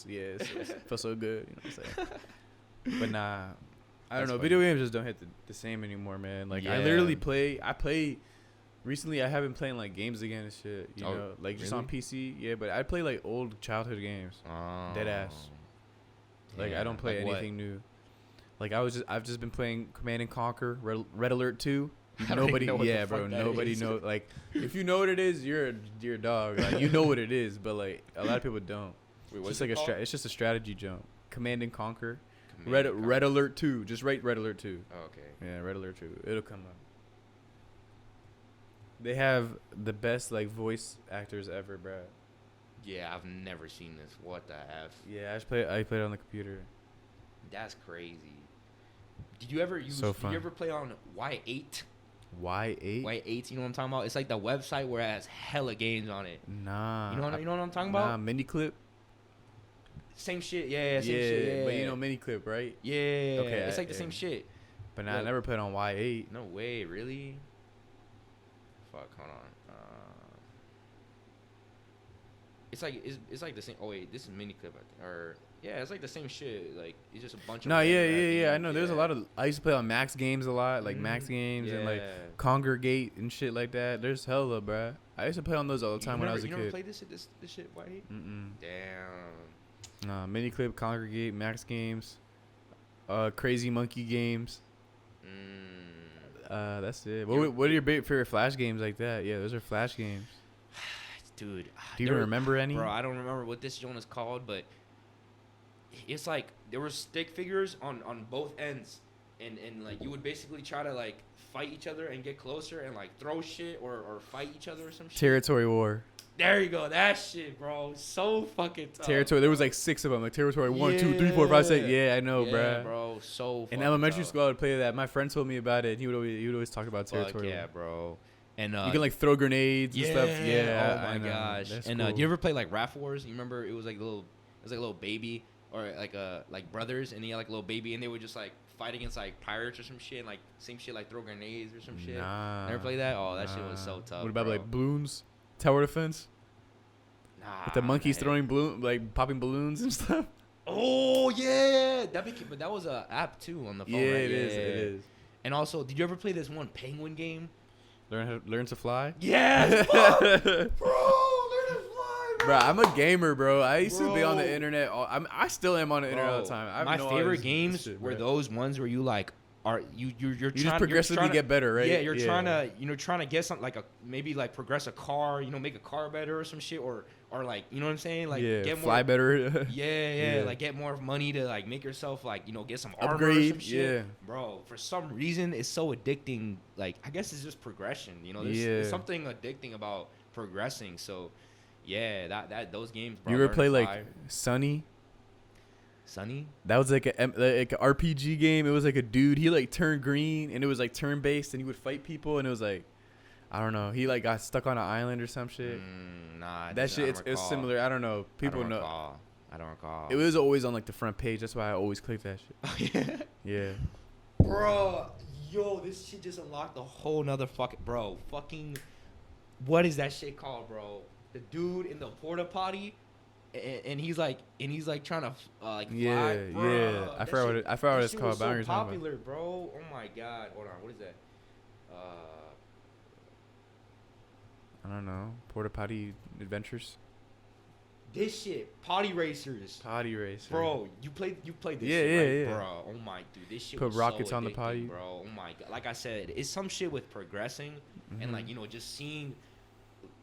it felt so good. You know what I'm saying? But nah, I don't know. Funny. Video games just don't hit the same anymore, man. Like I literally play. Recently, I have been playing like games again and shit. You know, like just on PC. Yeah, but I play like old childhood games. Dead ass. Like I don't play anything new. Like I've just been playing Command and Conquer, Red Alert 2. Nobody know. Like if you know what it is, you're a dog. Like you know what it is, but like a lot of people don't. Wait, it's like it's just a strategy jump. Command and Conquer. Red Alert 2. Just write Red Alert 2. Oh, okay. Yeah, Red Alert 2. It'll come up. They have the best like voice actors ever, bro. Yeah, I've never seen this. What the F? Yeah, I played it on the computer. That's crazy. Did you ever did you ever play on Y8? Y8? Y8, you know what I'm talking about? It's like the website where it has hella games on it. Nah. You know what I'm talking about? Nah, Miniclip. Same shit, same shit. Yeah, but you know Miniclip, right? Yeah. Okay. It's like the same shit. But nah, I never played on Y8. No way, really? Fuck, hold on. It's like the same. Oh wait, this is Miniclip, I think. Or yeah, it's like the same shit. Like it's just a bunch of. No, yeah. I know. There's a lot of. I used to play on Max Games a lot, like Max Games and like Congregate and shit like that. There's hella, bruh. I used to play on those all the time when I was a kid. You never played this shit, White? Damn. Nah, Miniclip, Congregate, Max Games, Crazy Monkey Games. That's it. What are your favorite Flash games like that? Yeah, those are Flash games. Dude, do you even remember any? Bro, I don't remember what this joint is called, but it's like there were stick figures on both ends, and like you would basically try to like fight each other and get closer and like throw shit or fight each other or some shit. Territory War. There you go, that shit, bro. So fucking tough. Territory. There was like 6 of them, like Territory 1, 2, 3, 4, 5, 6. Yeah, I know, bro. So. In elementary school, I would play that. My friend told me about it. He would always talk about Territory. Yeah, bro. And you can like throw grenades and stuff. Yeah. Oh my gosh. And cool. Do you ever play like Raft Wars? You remember it was like a little baby or like brothers, and he had like a little baby, and they would just like fight against like pirates or some shit, and like same shit like throw grenades or some shit. Never played that? Oh, that shit was so tough. What about like balloons, tower defense? Nah. With the monkeys throwing popping balloons and stuff. Oh yeah, but that was a app too on the phone. Yeah, right? It is. And also, did you ever play this one penguin game? Learn to fly? Yes! Bro, learn to fly, bro. I'm a gamer, bro. I used to be on the internet. I still am on the internet all the time. My favorite games were those ones where you like you're trying just progressively get better, right? Yeah, you're trying to get something like maybe like progress a car, make a car better or some shit, or like, you know what I'm saying, like get fly more, better. yeah, like get more money to like make yourself like get some armor upgrade, or some shit. Bro, for some reason it's so addicting. Like I guess it's just progression, there's something addicting about progressing. So yeah, that those games, bro. You ever play like Sunny? That was like an RPG game. It was like a dude, he like turned green and it was like turn based and he would fight people, and it was like, I don't know, he like got stuck on an island or some shit. That shit it's similar. I don't know, people know. I don't recall. It was always on like the front page, that's why I always click that shit. Yeah Bro, this shit just unlocked a whole nother fucking what is that shit called, bro? The dude in the porta potty, and he's like trying to like fly. Yeah, Bruh, yeah. I that forgot shit- what that it's shit called. was But I know so what you're talking about. popular, bro. Oh my god. Hold on. What is that? I don't know. Porta potty adventures. This shit, potty racers. Potty racer. Bro, you played this Yeah, shit, yeah, right, yeah. bro? Oh my, dude, this shit Put was rockets so on the addicting, potty. bro. Oh my god, like I said, it's some shit with progressing and like just seeing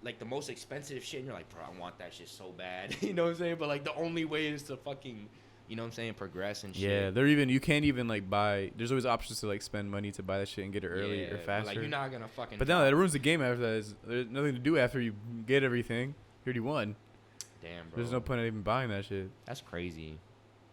like the most expensive shit, and you're like, bro, I want that shit so bad. You know what I'm saying? But like the only way is to fucking, you know what I'm saying, progress and shit. Yeah, you can't even like buy. There's always options to like spend money to buy that shit and get it early or but, faster. like you're not gonna fucking. But no, that ruins the game after that. There's nothing to do after you get everything. You already won. Damn, bro. There's no point in even buying that shit. That's crazy.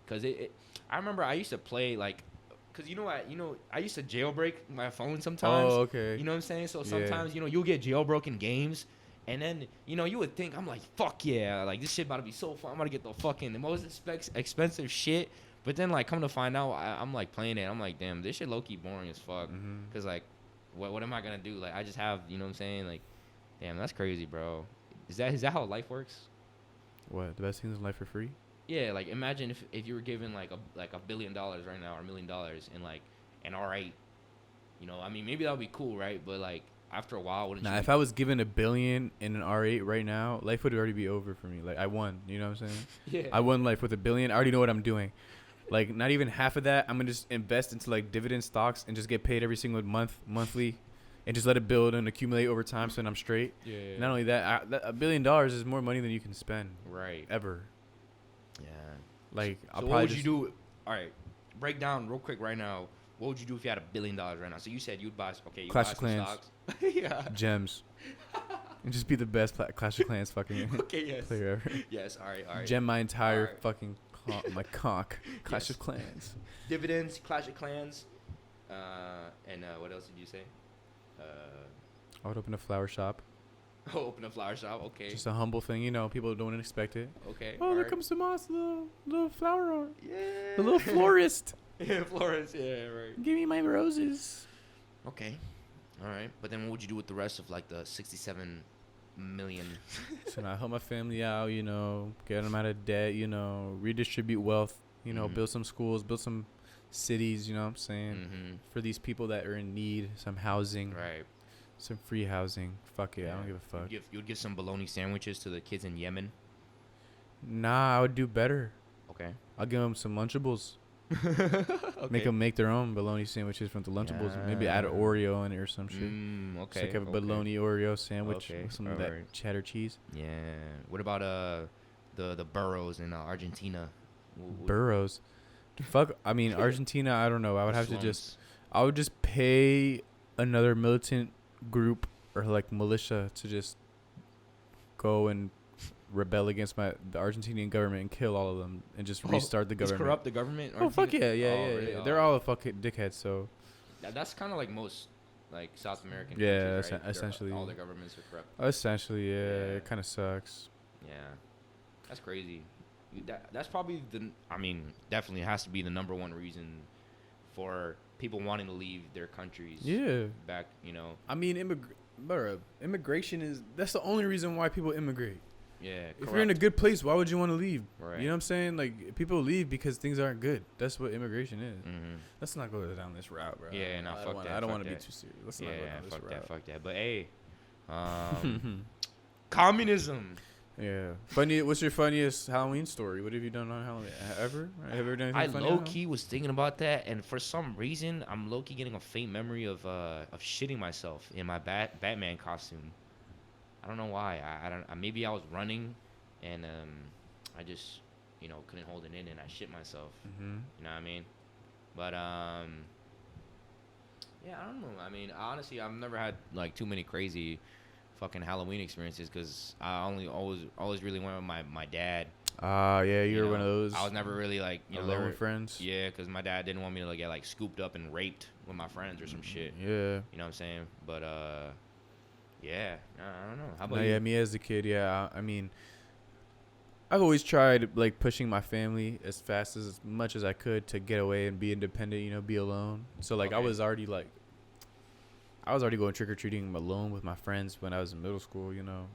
Cause I remember I used to play like, cause I used to jailbreak my phone sometimes. Oh, okay. You know what I'm saying? So sometimes you'll get jailbroken games, and then you would think I'm like, fuck yeah, like this shit about to be so fun. I'm gonna get the most expensive shit. But then like come to find out, I'm like playing it. I'm like, damn, this shit low key boring as fuck. Cause like, what am I gonna do? Like I just have, you know what I'm saying? Like, damn, that's crazy, bro. Is that how life works? What, the best things in life for free? Yeah, like imagine if you were given like $1 billion right now or $1 million and all right, I mean maybe that would be cool, right? But like after a while, wouldn't you? If I was given $1 billion in an R8 right now, life would already be over for me. Like I won, you know what I'm saying? Yeah. I won life with $1 billion. I already know what I'm doing. Like not even half of that. I'm gonna just invest into like dividend stocks and just get paid every single monthly. And just let it build and accumulate over time, so then I'm straight. Yeah. Not only that, $1 billion is more money than you can spend. Right. Ever. Yeah. Like, so what would you do? All right, break down real quick right now. What would you do if you had $1 billion right now? So you said you'd buy. Okay, you Clash buy of some Clans. stocks. Yeah. Gems. And just be the best Clash of Clans fucking player ever. Yes. All right. Gem my entire right. fucking my conch. Clash Yes. of Clans. Dividends, Clash of Clans, and what else did you say? I would open a flower shop. Oh, open a flower shop. Okay. Just a humble thing, people don't expect it. Okay. Oh, there comes Tomas, little flower art. Yeah. The little florist. Yeah, Florence. Yeah, right. Give me my roses. Okay. All right. But then what would you do with the rest of like the 67 million? So now I help my family out, get them out of debt, redistribute wealth, build some schools, build some cities, you know what I'm saying? For these people that are in need, some housing. Right. Some free housing. Fuck it, I don't give a fuck. You'd give some bologna sandwiches to the kids in Yemen. Nah, I would do better. Okay. I'll give them some Lunchables. Okay. Make them make their own bologna sandwiches from the Lunchables. Maybe add an Oreo in it or some shit. Okay. So like a bologna Oreo sandwich with some of that right. cheddar cheese. Yeah. What about the burrows in Argentina? Burrows. Fuck. I mean, Argentina. I don't know. I would have to I would just pay another militant group or like militia to just go and rebel against the Argentinian government and kill all of them and just restart the government. Corrupt the government? Oh, fuck yeah. Really? They're all fucking dickheads, so. That's kind of like most like South American countries, right? Essentially. All the governments are corrupt. Essentially, yeah. It kind of sucks. Yeah. That's crazy. That's probably definitely has to be the number one reason for people wanting to leave their countries. Yeah. Back, I mean, immigration that's the only reason why people immigrate. Yeah. If you're in a good place, why would you want to leave? Right. You know what I'm saying? Like, people leave because things aren't good. That's what immigration is. Let's not go down this route, bro. Yeah, no, fuck that. I don't want to be too serious. Let's not go down this route. Fuck that. But hey, communism. Yeah. What's your funniest Halloween story? What have you done on Halloween? Ever? Have you ever done anything funny? I low-key was thinking about that, and for some reason, I'm low-key getting a faint memory of shitting myself in my Batman costume. I don't know why. Maybe I was running, and I just, couldn't hold it in, and I shit myself. You know what I mean? But yeah, I don't know. I mean, honestly, I've never had like too many crazy fucking Halloween experiences because I always really went with my dad. Yeah, you were one of those. I was never really like alone with friends. Yeah, because my dad didn't want me to get like scooped up and raped with my friends or some shit. Yeah, you know what I'm saying. But yeah, I don't know. How about you? Yeah, me as a kid. Yeah, I mean, I've always tried like pushing my family as much as I could to get away and be independent. Be alone. So like I was already like. I was already going trick or treating alone with my friends when I was in middle school. You know,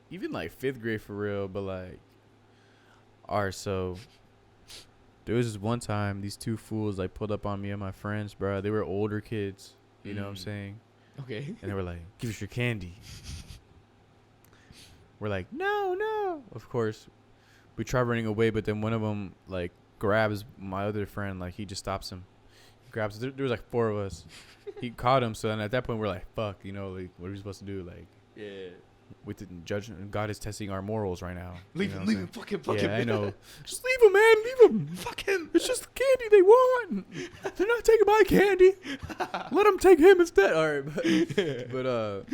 even like 5th grade for real. But like, alright, so there was this one time these 2 fools like pulled up on me and my friends, bro. They were older kids. You know what I'm saying? Okay. And they were like, "Give us your candy." We're like, "No." Of course, we try running away, but then one of them like grabs my other friend. Like he just stops him. He grabs. There was like 4 of us. He caught him. So then at that point we're like, "Fuck," you know, like what are we supposed to do? Like, Yeah. with the judge, God is testing our morals right now. Leave him. Fuck him. Yeah, I know. Just leave him, man. Leave him. Fuck him. It's just the candy they want. They're not taking my candy. Let them take him instead. All right, but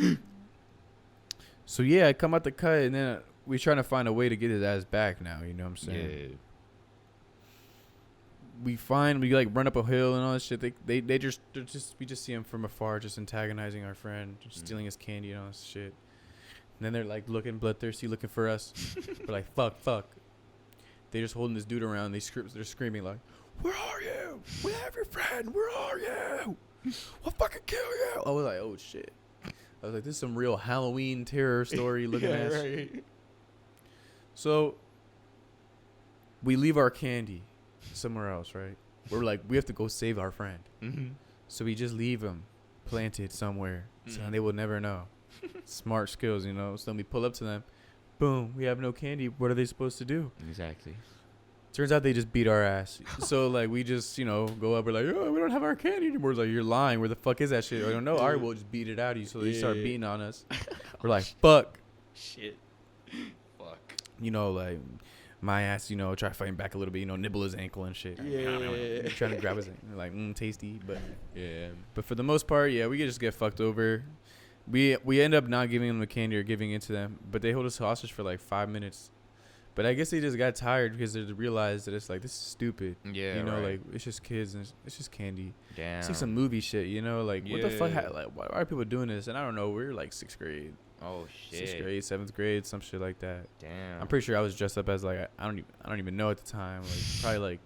so yeah, I come out the cut, and then we trying to find a way to get his ass back now. You know what I'm saying? Yeah. We like run up a hill and all this shit. We just see him from afar, just antagonizing our friend, just stealing his candy and all this shit. And then they're like looking bloodthirsty, looking for us. We're like, fuck. They're just holding this dude around. They're screaming like, "Where are you? We have your friend. Where are you? We'll fucking kill you." I was like, oh shit. I was like, this is some real Halloween terror story looking ass. Right. So we leave our candy somewhere else, right? We're like, we have to go save our friend. Mm-hmm. So we just leave him planted somewhere, so they will never know. Smart skills, you know. So then we pull up to them. Boom, we have no candy. What are they supposed to do? Exactly. Turns out they just beat our ass. So like we just, you know, go up. We're like, "Oh, we don't have our candy anymore." It's like, "You're lying. Where the fuck is that shit?" I don't know. All right, we'll just beat it out of you. So they start beating on us. We're like, "Fuck." Shit. Fuck. You know, like my ass, you know, try fighting back a little bit. You know, nibble his ankle and shit. Yeah. Trying to grab his ankle. Like, tasty, but yeah. But for the most part, yeah, we just get fucked over. We end up not giving them the candy or giving it to them, but they hold us hostage for like 5 minutes. But I guess they just got tired because they realized that it's like, this is stupid. Yeah, you know, right. like it's just kids and it's just candy. Damn. It's like some movie shit, you know, like what the fuck? Like, why are people doing this? And I don't know. We're like 6th grade. Oh shit. 6th grade, 7th grade, some shit like that. Damn. I'm pretty sure I was dressed up as like I don't even know at the time. Like probably like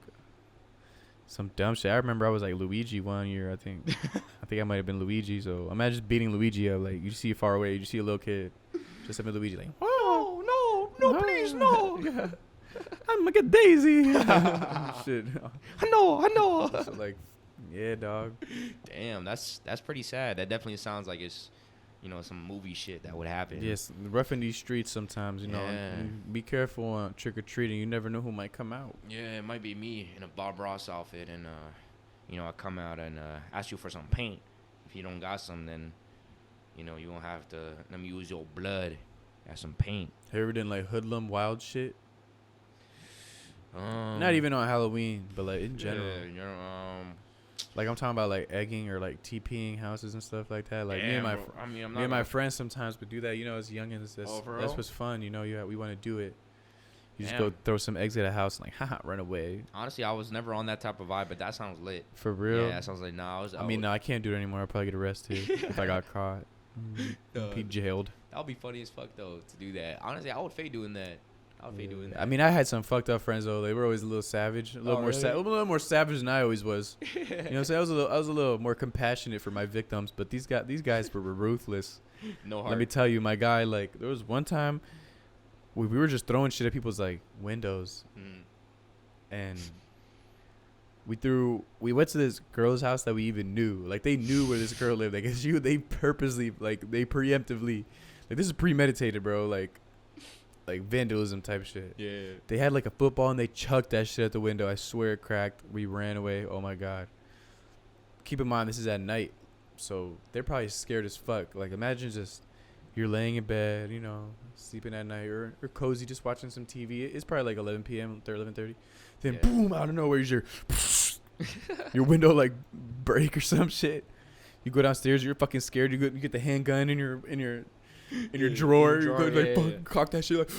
some dumb shit. I remember I was like Luigi one year. I think I might have been Luigi. So imagine just beating Luigi up. Like you see it far away, you see a little kid just up in Luigi like, "Oh no, please no." Yeah. I'm gonna get Daisy. Shit. I know. So like, yeah, dog. Damn, that's pretty sad. That definitely sounds like it's, you know, some movie shit that would happen. Yes, rough in these streets sometimes, you know. Yeah. Be careful on trick or treating. You never know who might come out. Yeah, it might be me in a Bob Ross outfit, and you know, I come out and ask you for some paint. If you don't got some, then, you know, you won't have to. Let me use your blood as some paint. Have you ever done like hoodlum wild shit? Not even on Halloween, but like in general. Yeah, like I'm talking about like egging or like TPing houses and stuff like that. Like me and my friends sometimes would do that. You know, as youngins, that's what's fun. You know, we want to do it. You just go throw some eggs at a house and like, haha, run away. Honestly, I was never on that type of vibe, but that sounds lit. For real? Yeah, that sounds like no, I can't do it anymore. I'll probably get arrested if I got caught. Be jailed. That would be funny as fuck though to do that. Honestly, I would fake doing that. I mean, I had some fucked up friends though. They were always a little savage, a little more savage than I always was. You know what I'm saying? I was a little more compassionate for my victims, but these guys were ruthless. No heart. Let me tell you, my guy. Like there was one time we were just throwing shit at people's like windows, and we went to this girl's house that we even knew. Like they knew where this girl lived. Like they purposely, like they preemptively, like this is premeditated, bro. Like vandalism type shit. Yeah. They had like a football and they chucked that shit at the window. I swear it cracked. We ran away. Oh my God. Keep in mind this is at night, so they're probably scared as fuck. Like imagine just you're laying in bed, you know, sleeping at night or cozy, just watching some TV. It's probably like 11 p.m. 11:30. Then boom, out of nowhere, your window like break or some shit. You go downstairs, you're fucking scared. You get the handgun in your drawer. You go like fucking cock that shit like.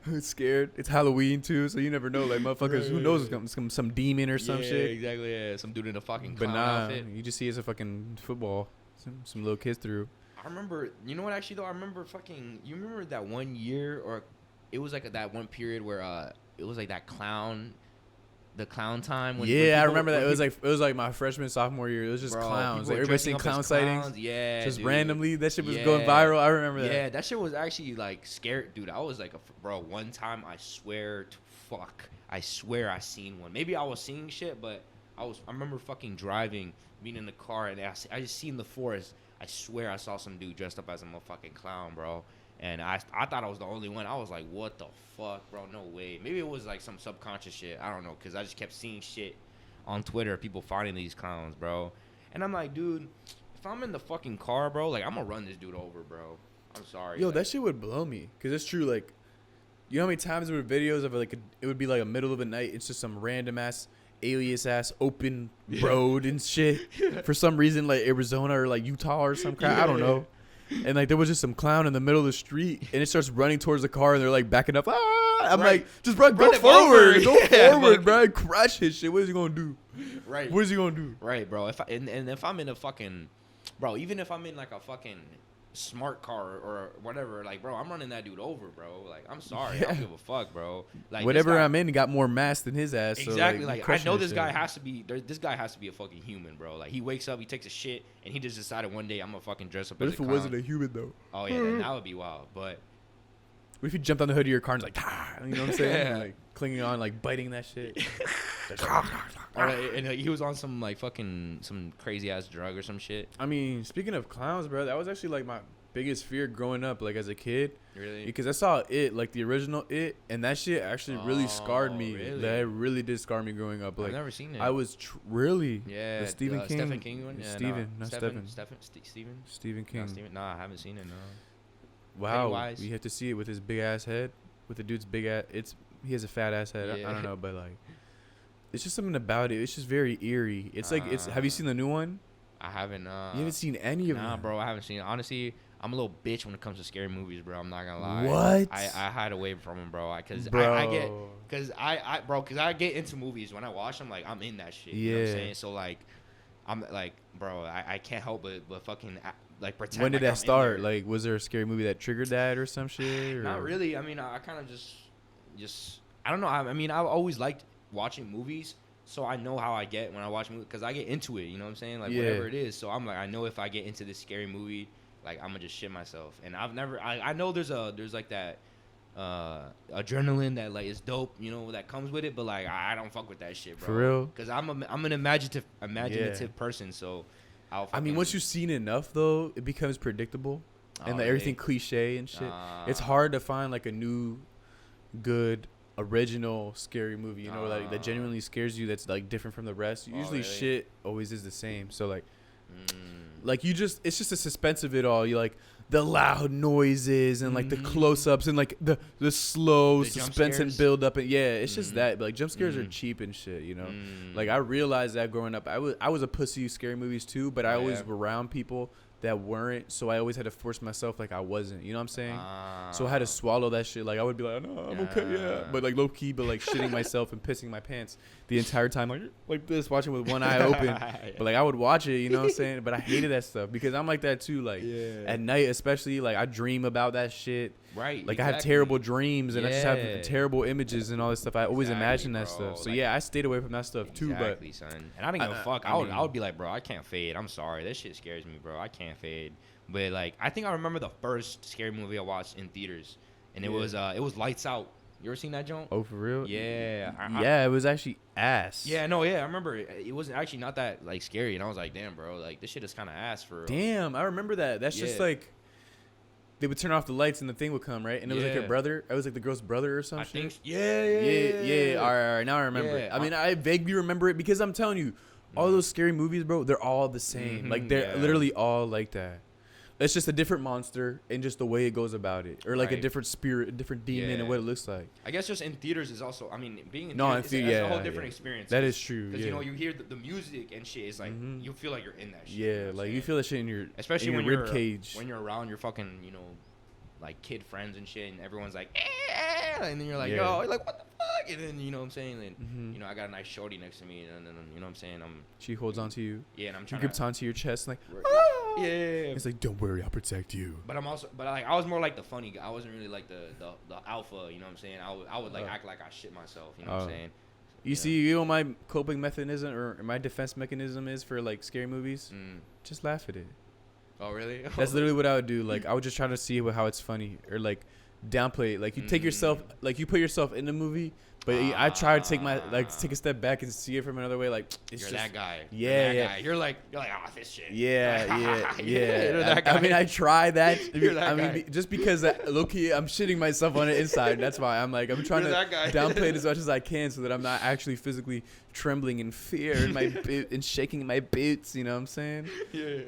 It's scared. It's Halloween too, so you never know. Like motherfuckers, who knows? Some demon or some shit. Exactly. Yeah, some dude in a fucking clown outfit. You just see it's a fucking football. Some little kids threw. I remember. You know what? Actually, though, I remember You remember that one year, or it was like that one period where it was like that clown the clown time. When I remember that. It was like my freshman sophomore year. It was just clowns. Like, everybody seeing clown sightings. Yeah, just dude. Randomly, that shit was going viral. I remember that. Yeah, that shit was actually like scared, dude. I was like, bro. One time, I swear I seen one. Maybe I was seeing shit, but I remember fucking driving, being in the car, and I just seen the forest. I swear I saw some dude dressed up as a motherfucking clown, bro. And I thought I was the only one. I was like, what the fuck, bro? No way. Maybe it was like some subconscious shit. I don't know, because I just kept seeing shit on Twitter, people finding these clowns, bro. And I'm like, dude, if I'm in the fucking car, bro, like, I'm going to run this dude over, bro. I'm sorry. Yo, that shit would blow me. Because it's true, like, you know how many times there were videos of, like, it would be, like, a middle of the night. It's just some random-ass, alias-ass open road and shit. For some reason, like, Arizona or, like, Utah or some crap. I don't know. And, like, there was just some clown in the middle of the street, and it starts running towards the car, and they're, like, backing up. Ah! I'm like, just run go forward. Go forward, bro. Crash his shit. What is he going to do? Right. What is he going to do? Right, bro. If I'm in a fucking... Bro, even if I'm in, like, a fucking smart car or whatever, like, bro, I'm running that dude over, bro. Like, I'm sorry. I don't give a fuck, bro. Like, whatever I'm in got more mass than his ass. Exactly. So, like I know this guy has to be a fucking human, bro. Like, he wakes up, he takes a shit, and he just decided one day I'm gonna fucking dress up as a clown. What if it wasn't a human though? Oh yeah, then that would be wild. But what if you jumped on the hood of your car and like, you know what I'm saying? Like clinging on, like biting that shit. And he was on some like fucking some crazy ass drug or some shit. I mean, speaking of clowns, bro, that was actually like my biggest fear growing up, like as a kid. Really? Because I saw It, like the original It, and that shit actually really scarred me. Really? That really did scar me growing up. Like, I've never seen it. I was really the Stephen King. Stephen King one. Yeah, Stephen, no. not Stephen. Stephen King. No, I haven't seen it. No. Wow, Pennywise. you have to see it with his big ass head, with the dude's big ass. He has a fat ass head. Yeah. I don't know, but like, it's just something about it. It's just very eerie. It's like Have you seen the new one? I haven't. You haven't seen any of them? Nah, bro, I haven't seen it. Honestly, I'm a little bitch when it comes to scary movies, bro. I'm not gonna lie. What? I hide away from them, bro. Because I get into movies when I watch them. Like, I'm in that shit. You know what I'm saying? So like, I'm like, bro, I can't help but fucking like pretend. When did like that start? Like, was there a scary movie that triggered that or some shit? Or? Not really. I mean, I kind of just I don't know. I mean, I've always liked watching movies, so I know how I get when I watch movies because I get into it. You know what I'm saying? Like, whatever it is. So I'm like, I know if I get into this scary movie, like, I'm gonna just shit myself. And I know there's like that adrenaline that like is dope, you know, that comes with it. But like, I don't fuck with that shit, bro. For real? Because I'm an imaginative person. So I mean, once you've seen enough though, it becomes predictable, and everything cliche and shit. It's hard to find like a new, good, original scary movie, you know, like that genuinely scares you. That's like different from the rest. Usually, shit always is the same. So like, like it's just a suspense of it all. You like the loud noises and like the close-ups and like the slow suspense and build up, and it's just that. But like, jump scares are cheap and shit, you know. Like, I realized that growing up, I was a pussy of scary movies too, but I always were around people that weren't, so I always had to force myself like I wasn't, you know what I'm saying? So I had to swallow that shit. Like, I would be like, no, I'm okay, but like low key, but like shitting myself and pissing my pants the entire time, like this, watching with one eye open. But like, I would watch it, you know what I'm saying? But I hated that stuff because I'm like that too. Like at night, especially, like I dream about that shit. Right. Like, I have terrible dreams and I just have terrible images and all this stuff. I always imagine that stuff. So like, I stayed away from that stuff too. But son. And I didn't give a fuck. I would be like, bro, I can't fade. I'm sorry. That shit scares me, bro. I can't fade. But like, I think I remember the first scary movie I watched in theaters, and it was Lights Out. You ever seen that joint? Oh, for real? Yeah. It was actually ass. Yeah, no, yeah. I remember it wasn't actually not that like scary, and I was like, damn, bro, like this shit is kind of ass for real. Damn, I remember that. That's just like, they would turn off the lights and the thing would come, right? And it was like her brother. It was like the girl's brother or something. I think. Yeah. All right. Now I remember it. I mean, I vaguely remember it because I'm telling you, all those scary movies, bro, they're all the same. Like, they're literally all like that. It's just a different monster and just the way it goes about it, or like a different spirit, a different demon, and what it looks like. I guess just in theaters is also. I mean, being in theaters is a whole different experience. That is true. Because you know, you hear the music and shit. It's like you feel like you're in that shit. Yeah, you know, like you feel that shit in your, especially in your when rib cage. When you're around your fucking, you know, like kid friends and shit, and everyone's like, and then you're like, yo, like what the fuck, and then you know what I'm saying, and you know, I got a nice shorty next to me, and then you know what I'm saying, she holds onto you, and I'm she grips onto your chest, like, yeah. It's like, don't worry, I'll protect you. But like, I was more like the funny guy. I wasn't really like the alpha, you know what I'm saying. I would like act like I shit myself, you know what I'm saying. You know what my coping mechanism or my defense mechanism is for like scary movies? Just laugh at it. Oh really? That's literally what I would do. Like I would just try to see how it's funny or like downplay it. Like you take yourself, like you put yourself in the movie, but I try to take a step back and see it from another way. Like it's You're just that guy. Yeah, You're that guy. You're like this shit. Yeah. You're that guy. I mean, I try that. You're that guy. Just because low key, I'm shitting myself on the inside. That's why I'm like, I'm trying to downplay it as much as I can so that I'm not actually physically trembling in fear in my and shaking my boots. You know what I'm saying? Yeah.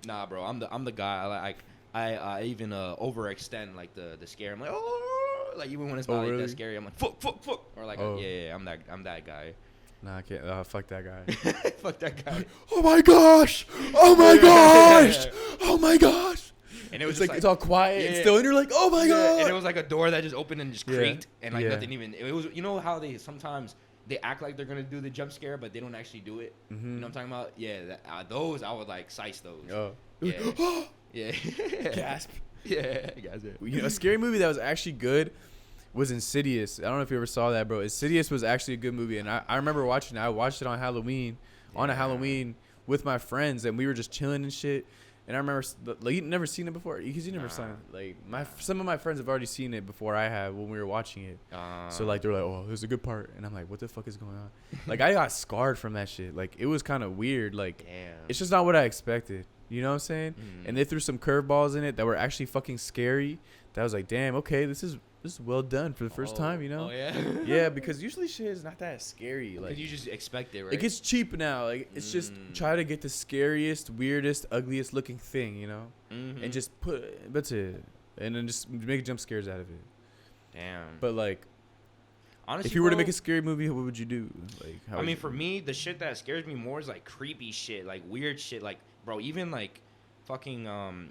Nah, bro. I'm the guy. I even overextend like the scare. I'm like, oh, like even when it's not like that scary, I'm like, fuck, or like, yeah, I'm that guy. Nah, I can't. Fuck that guy. Fuck that guy. Oh my gosh! Oh my gosh! Oh my gosh! And it was like it's all quiet and still, and you're like, oh my god! And it was like a door that just opened and just creaked, and like nothing even. It was, you know how they sometimes they act like they're gonna do the jump scare, but they don't actually do it. You know what I'm talking about? Yeah, those I would like size those. Oh. Yeah. Yeah. Gasp. Yeah. Guys. You know, a scary movie that was actually good was Insidious. I don't know if you ever saw that, bro. Insidious was actually a good movie, and I remember watching it. I watched it on Halloween, on a Halloween with my friends, and we were just chilling and shit. And I remember, like, you'd never seen it before, because you never saw it. Like, some of my friends have already seen it before I have when we were watching it. So like, they're like, "Oh, there's a good part," and I'm like, "What the fuck is going on?" Like, I got scarred from that shit. Like, it was kind of weird. Like, it's just not what I expected. You know what I'm saying? And they threw some curveballs in it that were actually fucking scary. That was like, damn, okay, this is well done for the first time, you know? Oh, yeah? Yeah, because usually shit is not that scary. Like, you just expect it, right? It gets cheap now. Like, it's just try to get the scariest, weirdest, ugliest looking thing, you know? And just that's it. And then just make jump scares out of it. Damn. But, like, honestly, if you were to make a scary movie, what would you do? Like, I mean, for me, the shit that scares me more is, like, creepy shit, like, weird shit. Like, bro, even, like, fucking,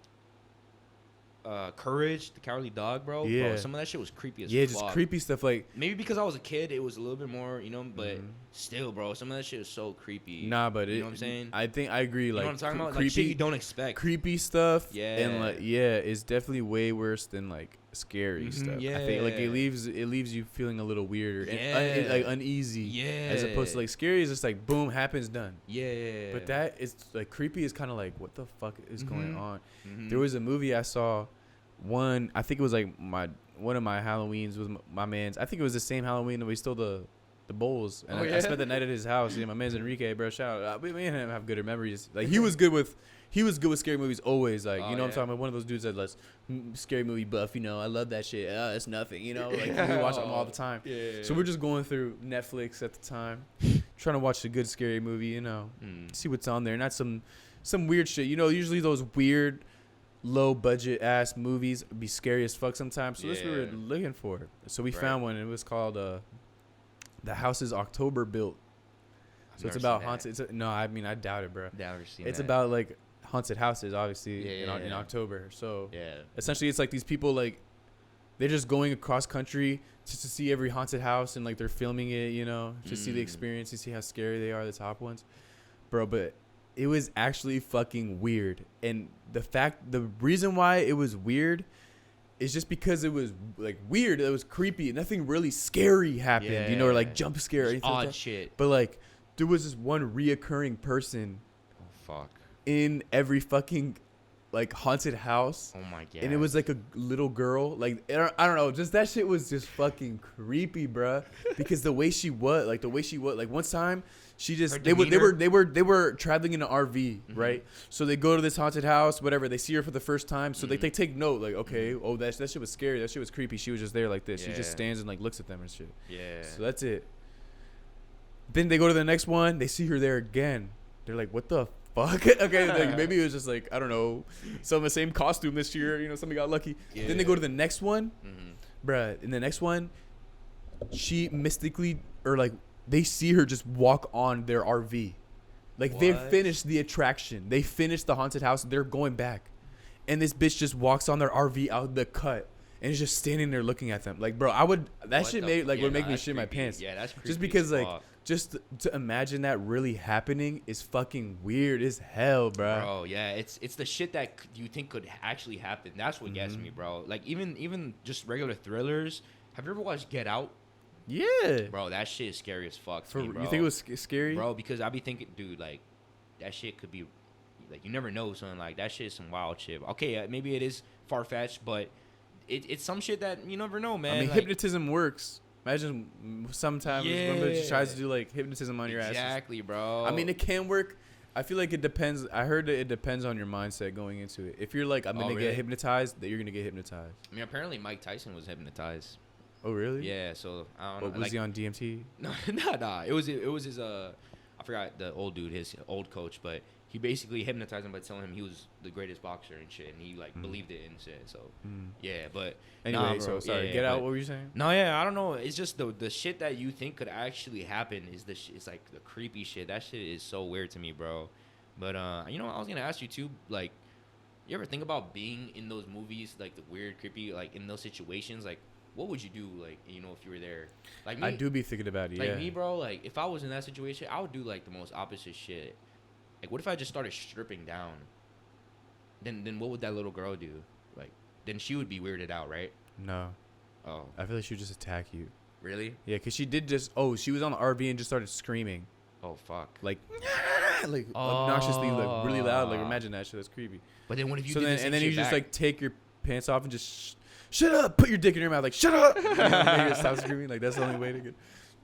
Courage, the Cowardly Dog, bro. Yeah. Bro, some of that shit was creepy as fuck. Yeah, just creepy stuff. Like, maybe because I was a kid, it was a little bit more, you know. But still, bro, some of that shit is so creepy. Nah, but you know what I'm saying? I think I agree. Like, you know what I'm talking about? Creepy, like shit you don't expect. Creepy stuff. Yeah. And like, it's definitely way worse than like scary stuff. Yeah. I think like it leaves you feeling a little weirder and like uneasy. Yeah. As opposed to like scary is just like boom, happens, done. Yeah. But that is like creepy is kind of like, what the fuck is going on? There was a movie I saw. I think it was like one of my Halloweens with my man's. I think it was the same Halloween that we stole the bowls, and I spent the night at his house. Yeah, my man's Enrique, bro. Shout out. Me and him have good memories. Like he was good with scary movies always. Like you know what I'm talking about. One of those dudes that lets scary movie buff. You know, I love that shit. It's nothing. You know, like we watch them all the time. Yeah. So we're just going through Netflix at the time, trying to watch a good scary movie. You know, see what's on there. Not some weird shit. You know, usually those weird, low budget ass movies be scary as fuck sometimes. So that's what we were looking for. So we found one. It was called The House is October Built. So it's about haunted. No, I mean I doubt it, bro. Never seen it's that. about like haunted houses, obviously, in October. So essentially, it's like these people like they're just going across country just to see every haunted house, and like they're filming it, you know, to see the experience, to see how scary they are, the top ones, bro. But it was actually fucking weird, and the reason why it was weird is just because it was like weird. It was creepy. Nothing really scary happened, you know, or like jump scare or anything. Odd like that. Shit. But like there was this one reoccurring person. Oh fuck. In every fucking like haunted house. Oh my god. And it was like a little girl. Like I don't know. Just that shit was just fucking creepy, bruh. Because the way she was, like one time. She just they were traveling in an RV, right? So they go to this haunted house, whatever. They see her for the first time, so they take note, like, okay, oh that shit was scary, that shit was creepy. She was just there like this. She just stands and like looks at them and shit. Yeah. So that's it. Then they go to the next one. They see her there again. They're like, what the fuck? Okay, like maybe it was just like I don't know, some of the same costume this year. You know, somebody got lucky. Yeah. Then they go to the next one, bruh. In the next one, she mystically or like. They see her just walk on their RV. Like, they finished the attraction. They finished the haunted house. They're going back. And this bitch just walks on their RV out the cut and is just standing there looking at them. Like, bro, would make me shit my pants. Yeah, that's creepy. Just because, like, just to imagine that really happening is fucking weird as hell, bro. Bro, yeah, it's the shit that you think could actually happen. That's what gets me, bro. Like, even just regular thrillers. Have you ever watched Get Out? Yeah. Bro, that shit is scary as fuck to me, bro. You think it was scary? Bro, because I be thinking, dude, like, that shit could be, like, you never know, son. Like, that shit is some wild shit. Okay, maybe it is far-fetched, but it's some shit that you never know, man. I mean, like, hypnotism works. Imagine sometimes remember she tries to do like hypnotism on your ass. Exactly, bro. I mean, it can work. I feel like it depends. I heard that it depends on your mindset going into it. If you're like, I'm gonna get hypnotized, that you're gonna get hypnotized. I mean, apparently Mike Tyson was hypnotized. Oh really? Yeah. So I don't know. Was like, he on DMT? No, nah. It was his I forgot the old dude, his old coach, but he basically hypnotized him by telling him he was the greatest boxer and shit, and he like believed it and shit. So yeah, but anyway, nah, bro, so sorry. yeah, Get out. What were you saying? No, yeah, I don't know. It's just the shit that you think could actually happen is it's like the creepy shit. That shit is so weird to me, bro. But you know, I was gonna ask you too, like, you ever think about being in those movies, like the weird, creepy, like in those situations, like, what would you do, like, you know, if you were there? Like me, I do be thinking about it. Like yeah. me, bro. Like if I was in that situation, I would do like the most opposite shit. Like, what if I just started stripping down? Then what would that little girl do? Like, then she would be weirded out, right? No. Oh. I feel like she would just attack you. Really? Yeah, because she did just. Oh, she was on the RV and just started screaming. Oh fuck. Like obnoxiously, like really loud. Like imagine that shit. That's creepy. But then what if you So did then the same and then you shit just back? like take your pants off and just shut up. Put your dick in your mouth. Like shut up. You know, make her stop screaming. Like that's the only way to get.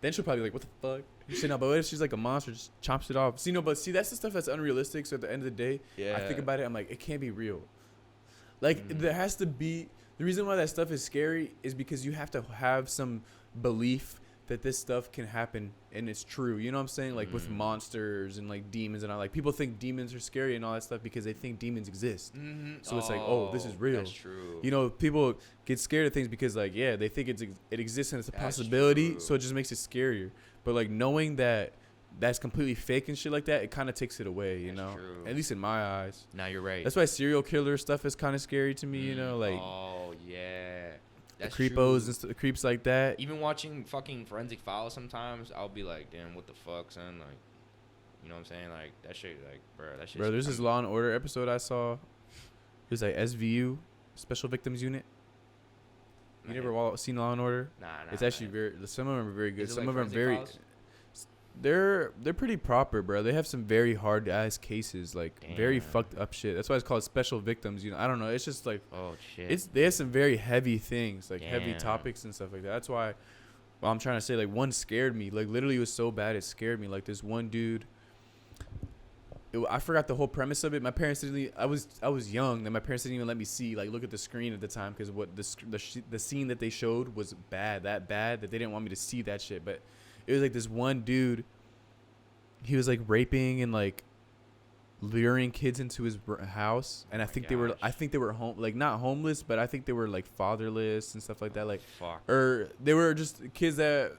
Then she'll probably be like, what the fuck? You should know, but what if she's like a monster, just chomps it off? See, no, but see, that's the stuff that's unrealistic. So at the end of the day, I think about it, I'm like, it can't be real. Like, there has to be, the reason why that stuff is scary is because you have to have some belief that this stuff can happen and it's true. You know what I'm saying? Like with monsters and like demons and all. Like people think demons are scary and all that stuff because they think demons exist. So it's like, oh, this is real. That's true. You know, people get scared of things because like, yeah, they think it exists and it's a possibility. True. So it just makes it scarier. But like knowing that that's completely fake and shit like that, it kind of takes it away, you know? True. At least in my eyes. Now you're right. That's why serial killer stuff is kind of scary to me, you know? Like, oh, yeah. That's the creepos and the creeps like that. Even watching fucking Forensic Files sometimes, I'll be like, damn, what the fuck, son? Like, you know what I'm saying? Like, that shit, like, bro, that shit. Bro, there's this Law and Order episode I saw. It was like SVU, Special Victims Unit. You never seen Law and Order? Nah. It's actually some of them are very good. Some of them are very. Files? They're pretty proper, bro. They have some very hard ass cases, like very Damn. fucked up shit. That's why it's called Special Victims. You know, I don't know. It's just like, oh shit. they have some very heavy things, like heavy Damn. topics and stuff like that. That's why. Well, I'm trying to say, like, one scared me. Like, literally, it was so bad it scared me. Like, this one dude. I forgot the whole premise of it. My parents didn't. I was young, and my parents didn't even let me see, like, look at the screen at the time because what the scene that they showed was that bad that they didn't want me to see that shit. But it was like this one dude. He was like raping and like luring kids into his house, and I think they were home, like not homeless, but I think they were like fatherless and stuff like that, like or they were just kids that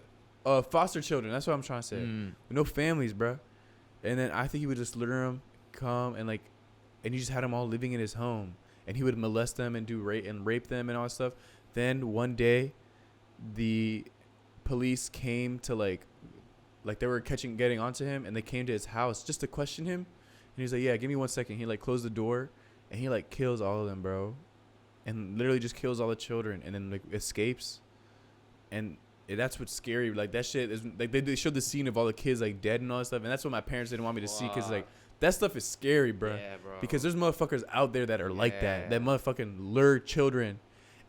foster children. That's what I'm trying to say. With no families, bro. And then I think he would just lure them, come and like, and he just had them all living in his home, and he would molest them and rape them and all that stuff. Then one day, the police came to like they were getting onto him, and they came to his house just to question him. And he was like, yeah, give me 1 second. He like closed the door, and he like kills all of them, bro. And literally just kills all the children, and then like escapes. And that's what's scary. Like that shit is like they showed the scene of all the kids like dead and all that stuff. And that's what my parents didn't want me to see, because like that stuff is scary, bro. Yeah, bro. Because there's motherfuckers out there that are like that motherfucking lure children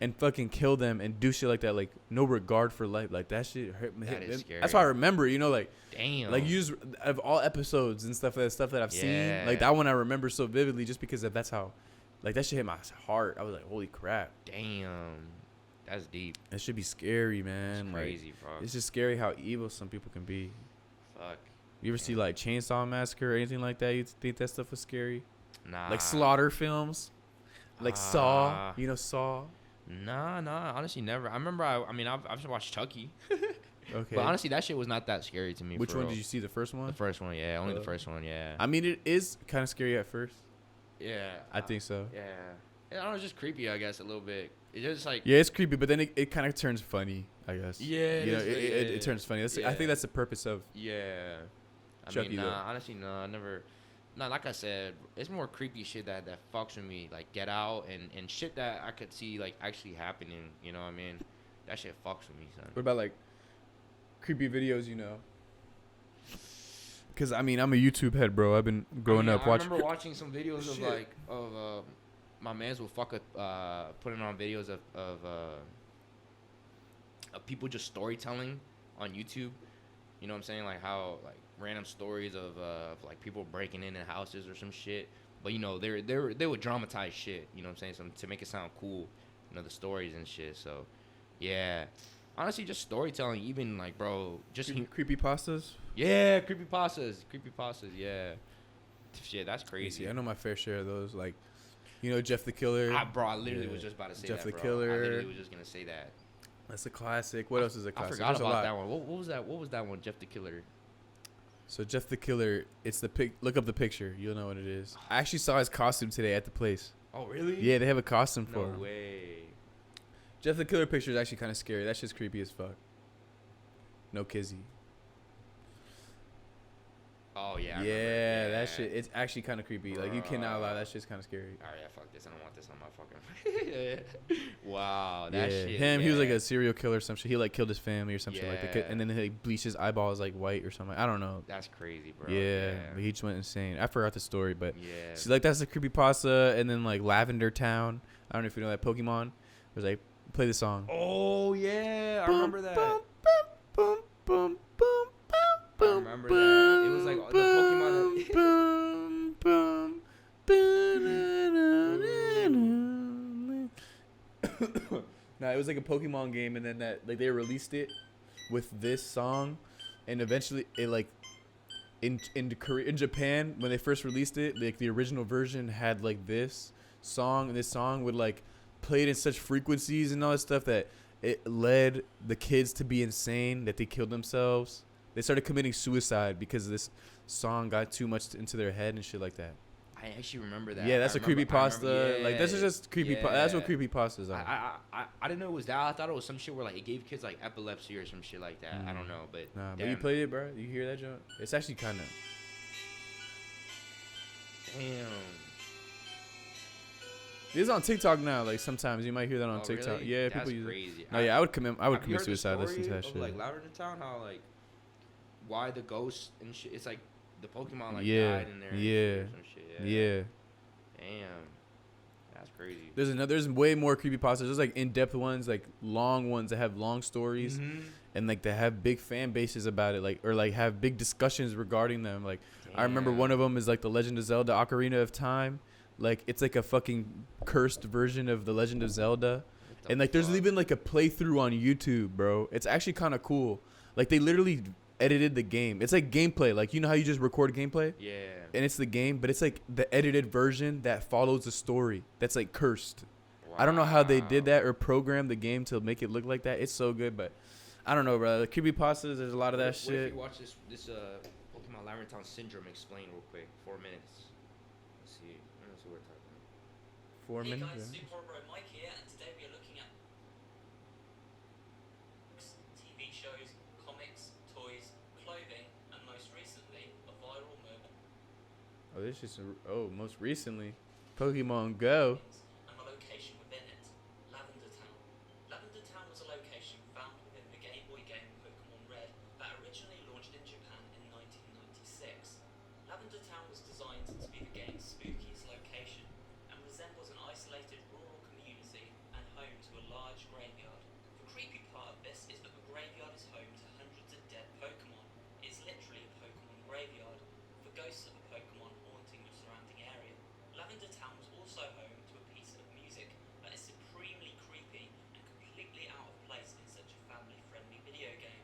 and fucking kill them and do shit like that, like no regard for life. Like that shit hurt me. That's why I remember, you know, like damn, like use of all episodes and stuff that I've seen, like that one I remember so vividly just because that's how, like that shit hit my heart. I was like, holy crap, damn, that's deep. That should be scary, man. It's crazy, like, bro. It's just scary how evil some people can be. Fuck. You ever see like Chainsaw Massacre or anything like that? You think that stuff was scary? Nah. Like slaughter films, like Saw. You know Saw. Nah, honestly, never. I remember, I've watched Chucky. Okay. But honestly, that shit was not that scary to me. Which one did you see? The first one? The first one, yeah. Only the first one, yeah. I mean, it is kind of scary at first. Yeah. I think so. Yeah. I don't know, it's just creepy, I guess, a little bit. It's just like... Yeah, it's creepy, but then it kind of turns funny, I guess. Yeah. You know, it turns funny. I think that's the purpose of... Yeah. Chucky, honestly, I never... No, like I said, it's more creepy shit that fucks with me. Like, Get Out and shit that I could see, like, actually happening. You know what I mean? That shit fucks with me, son. What about, like... creepy videos, you know. Cause I mean I'm a YouTube head, bro. I've been growing up watching. I remember watching some videos of my mans will putting on videos of people just storytelling on YouTube. You know what I'm saying? Like how like random stories of like people breaking into houses or some shit. But you know they would dramatize shit. You know what I'm saying? To make it sound cool. You know the stories and shit. So yeah. Honestly, just storytelling, even like, bro, just creepy pastas. Yeah, creepy pastas, yeah. Shit, that's crazy. I know my fair share of those. Like, you know, Jeff the Killer. I literally was just about to say Jeff that, the bro. Killer. I literally was just gonna say that. That's a classic. What else is a classic? I forgot about that one. What was that? What was that one? Jeff the Killer. So Jeff the Killer, it's the pic. Look up the picture. You'll know what it is. I actually saw his costume today at the place. Oh really? Yeah, they have a costume for him. No way. Jeff the Killer picture is actually kind of scary. That shit's creepy as fuck. No Kizzy. Oh yeah. Yeah, that shit. It's actually kind of creepy. Like you cannot lie. That shit's kind of scary. All right, yeah, fuck this. I don't want this on my fucking. Wow, that shit. Him. He was like a serial killer or some shit. He like killed his family or some shit like that. And then he bleached his eyeballs like white or something. I don't know. That's crazy, bro. Yeah, he just went insane. I forgot the story, but yeah. See, like that's the creepypasta. And then like Lavender Town. I don't know if you know that Pokemon. It was like play the song. Oh yeah, I remember that. Boom, boom, boom, boom, boom, I remember that. It was like the Pokemon. Boom, boom, Nah, it was like a Pokemon game, and then that like they released it with this song, and eventually it like in Japan when they first released it, like the original version had like this song, and this song would like play it in such frequencies and all that stuff that it led the kids to be insane, that they killed themselves. They started committing suicide because this song got too much into their head and shit like that. I actually remember that. Yeah, that's a creepypasta. Like this is just creepy. Yeah. That's what creepypastas are. I didn't know it was that. I thought it was some shit where like it gave kids like epilepsy or some shit like that. I don't know, but nah. But you played it, bro. You hear that joint? It's actually kind of. Damn. It's on TikTok now. Like sometimes you might hear that on TikTok. Really? Yeah, that's people use crazy. it. No, yeah, I would commit suicide listening to that of, shit. Like Lavender Town, how like why the ghosts and shit. It's like the Pokemon like yeah, died in there. Yeah, and shit. Yeah. Damn, that's crazy. There's way more creepypastas. There's like in-depth ones, like long ones that have long stories, and like they have big fan bases about it, like or like have big discussions regarding them. Like I remember one of them is like the Legend of Zelda: Ocarina of Time. Like it's like a fucking cursed version of the Legend of Zelda, and like there's even like a playthrough on YouTube, bro. It's actually kind of cool. Like they literally edited the game. It's like gameplay. Like you know how you just record gameplay? Yeah. And it's the game, but it's like the edited version that follows the story. That's like cursed. Wow. I don't know how they did that or programmed the game to make it look like that. It's so good, but I don't know, bro. The creepypastas, there's a lot of that shit. What if you watch this Pokemon Lavender Town Syndrome explain real quick? 4 minutes. Let's see. Let's see what we're talking about. 4 minutes. Hey guys, Super Bro Mike here, and today we are looking at TV shows, comics, toys, clothing, and most recently, a viral moment. Oh, this is most recently, Pokemon Go. And a location within it, Lavender Town. Lavender Town was a location found within the Game Boy game Pokemon Red that originally launched in Japan in 1996. Lavender Town was designed to be the game's spookiest location and resembles an isolated rural community and home to a large graveyard. The creepy part of this is that the graveyard is home to hundreds of dead Pokemon. It's literally a Pokemon graveyard, for ghosts of the Pokemon haunting the surrounding area. Lavender Town was also home to a piece of music that is supremely creepy and completely out of place in such a family-friendly video game.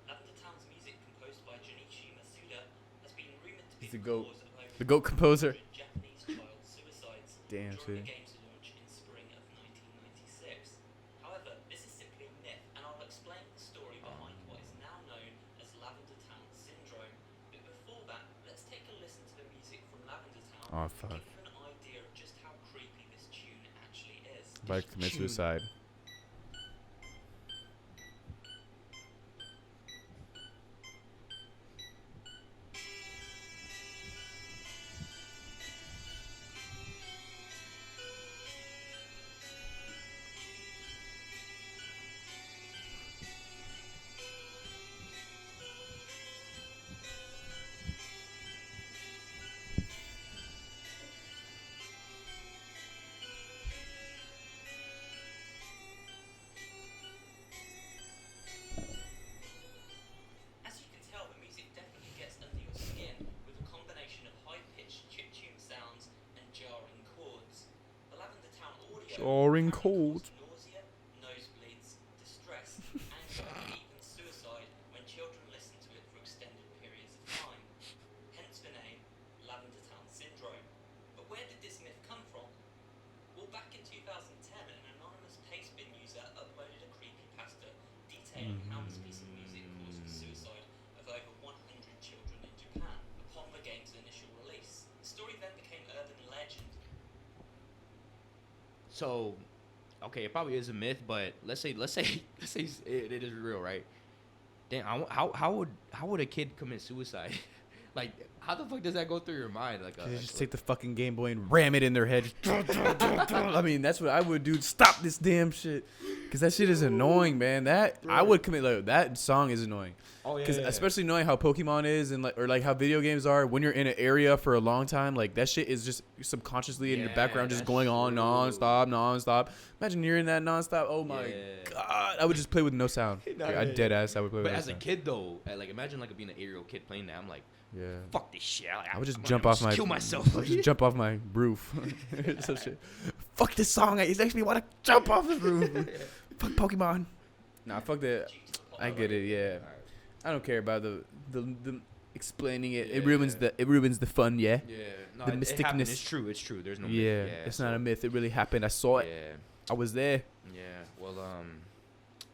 Lavender Town's music, composed by Junichi Masuda, has been rumored to be He's the the goat. cause of over The goat composer. 100 Japanese child suicides Damn, during see. the game's launch in spring of 1996. However, this is simply a myth, and I'll explain the story behind what is now known as Lavender Town Syndrome. But before that, let's take a listen to the music from Lavender Town Oh, to fuck. give you an idea of just how creepy this tune actually is. About to commit suicide. cold. Nausea, nosebleeds, distress, anger, and even suicide when children listen to it for extended periods of time. Hence the name Lavender Town Syndrome. But where did this myth come from? Well, back in 2010, an anonymous pastebin user uploaded a creepypasta detailing how this piece of music caused the suicide of over 100 children in Japan upon the game's initial release. The story then became urban legend. So, okay, it probably is a myth, but let's say it is real, right? Damn, how would a kid commit suicide? Like, how the fuck does that go through your mind? Like, Just take the fucking Game Boy and ram it in their head. I mean, that's what I would do. Stop this damn shit, cause that shit is annoying, man. That I would commit. Like, that song is annoying. Oh yeah. Cause especially knowing how Pokemon is and like how video games are, when you're in an area for a long time, like that shit is just subconsciously in your background, just going on nonstop. Imagine you're in that nonstop. Oh my god, I would just play with no sound. I dead ass. I would play. But with as no a sound. kid though, like imagine like being an 8-year-old kid playing that. I'm like, Yeah. fuck this shit. I would just I'm jump gonna off my kill myself. I would just jump off my roof. Some shit. Fuck this song. It makes me want to jump off the roof. Fuck Pokemon. Nah, fuck that. I get it. Yeah. I don't care about the explaining it. It ruins the fun. Yeah. Yeah. No, The it happened. mysticness. It's true. It's true. There's no Yeah. myth. It's not a myth. It really happened. I saw it. Yeah. I was there. Yeah. Well,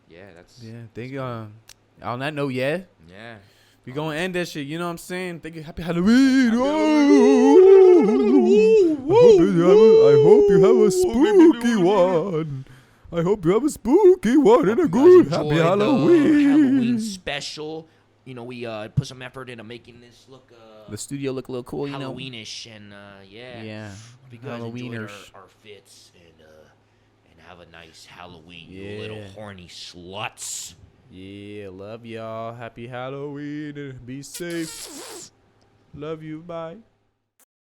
yeah, that's. Yeah. Thank you. On that note, yeah. Yeah. We gonna end that shit. You know what I'm saying? Thank you. Happy Halloween. I hope you have a spooky one. I hope you have a spooky one and a good happy Halloween. Halloween special. You know, we put some effort into making this look The studio look a little cool, you know. Halloweenish, and yeah. Yeah. Hope you guys enjoyed Halloweeners. our fits and have a nice Halloween, Yeah. you little horny sluts. Yeah, love y'all. Happy Halloween and be safe. Love you. Bye.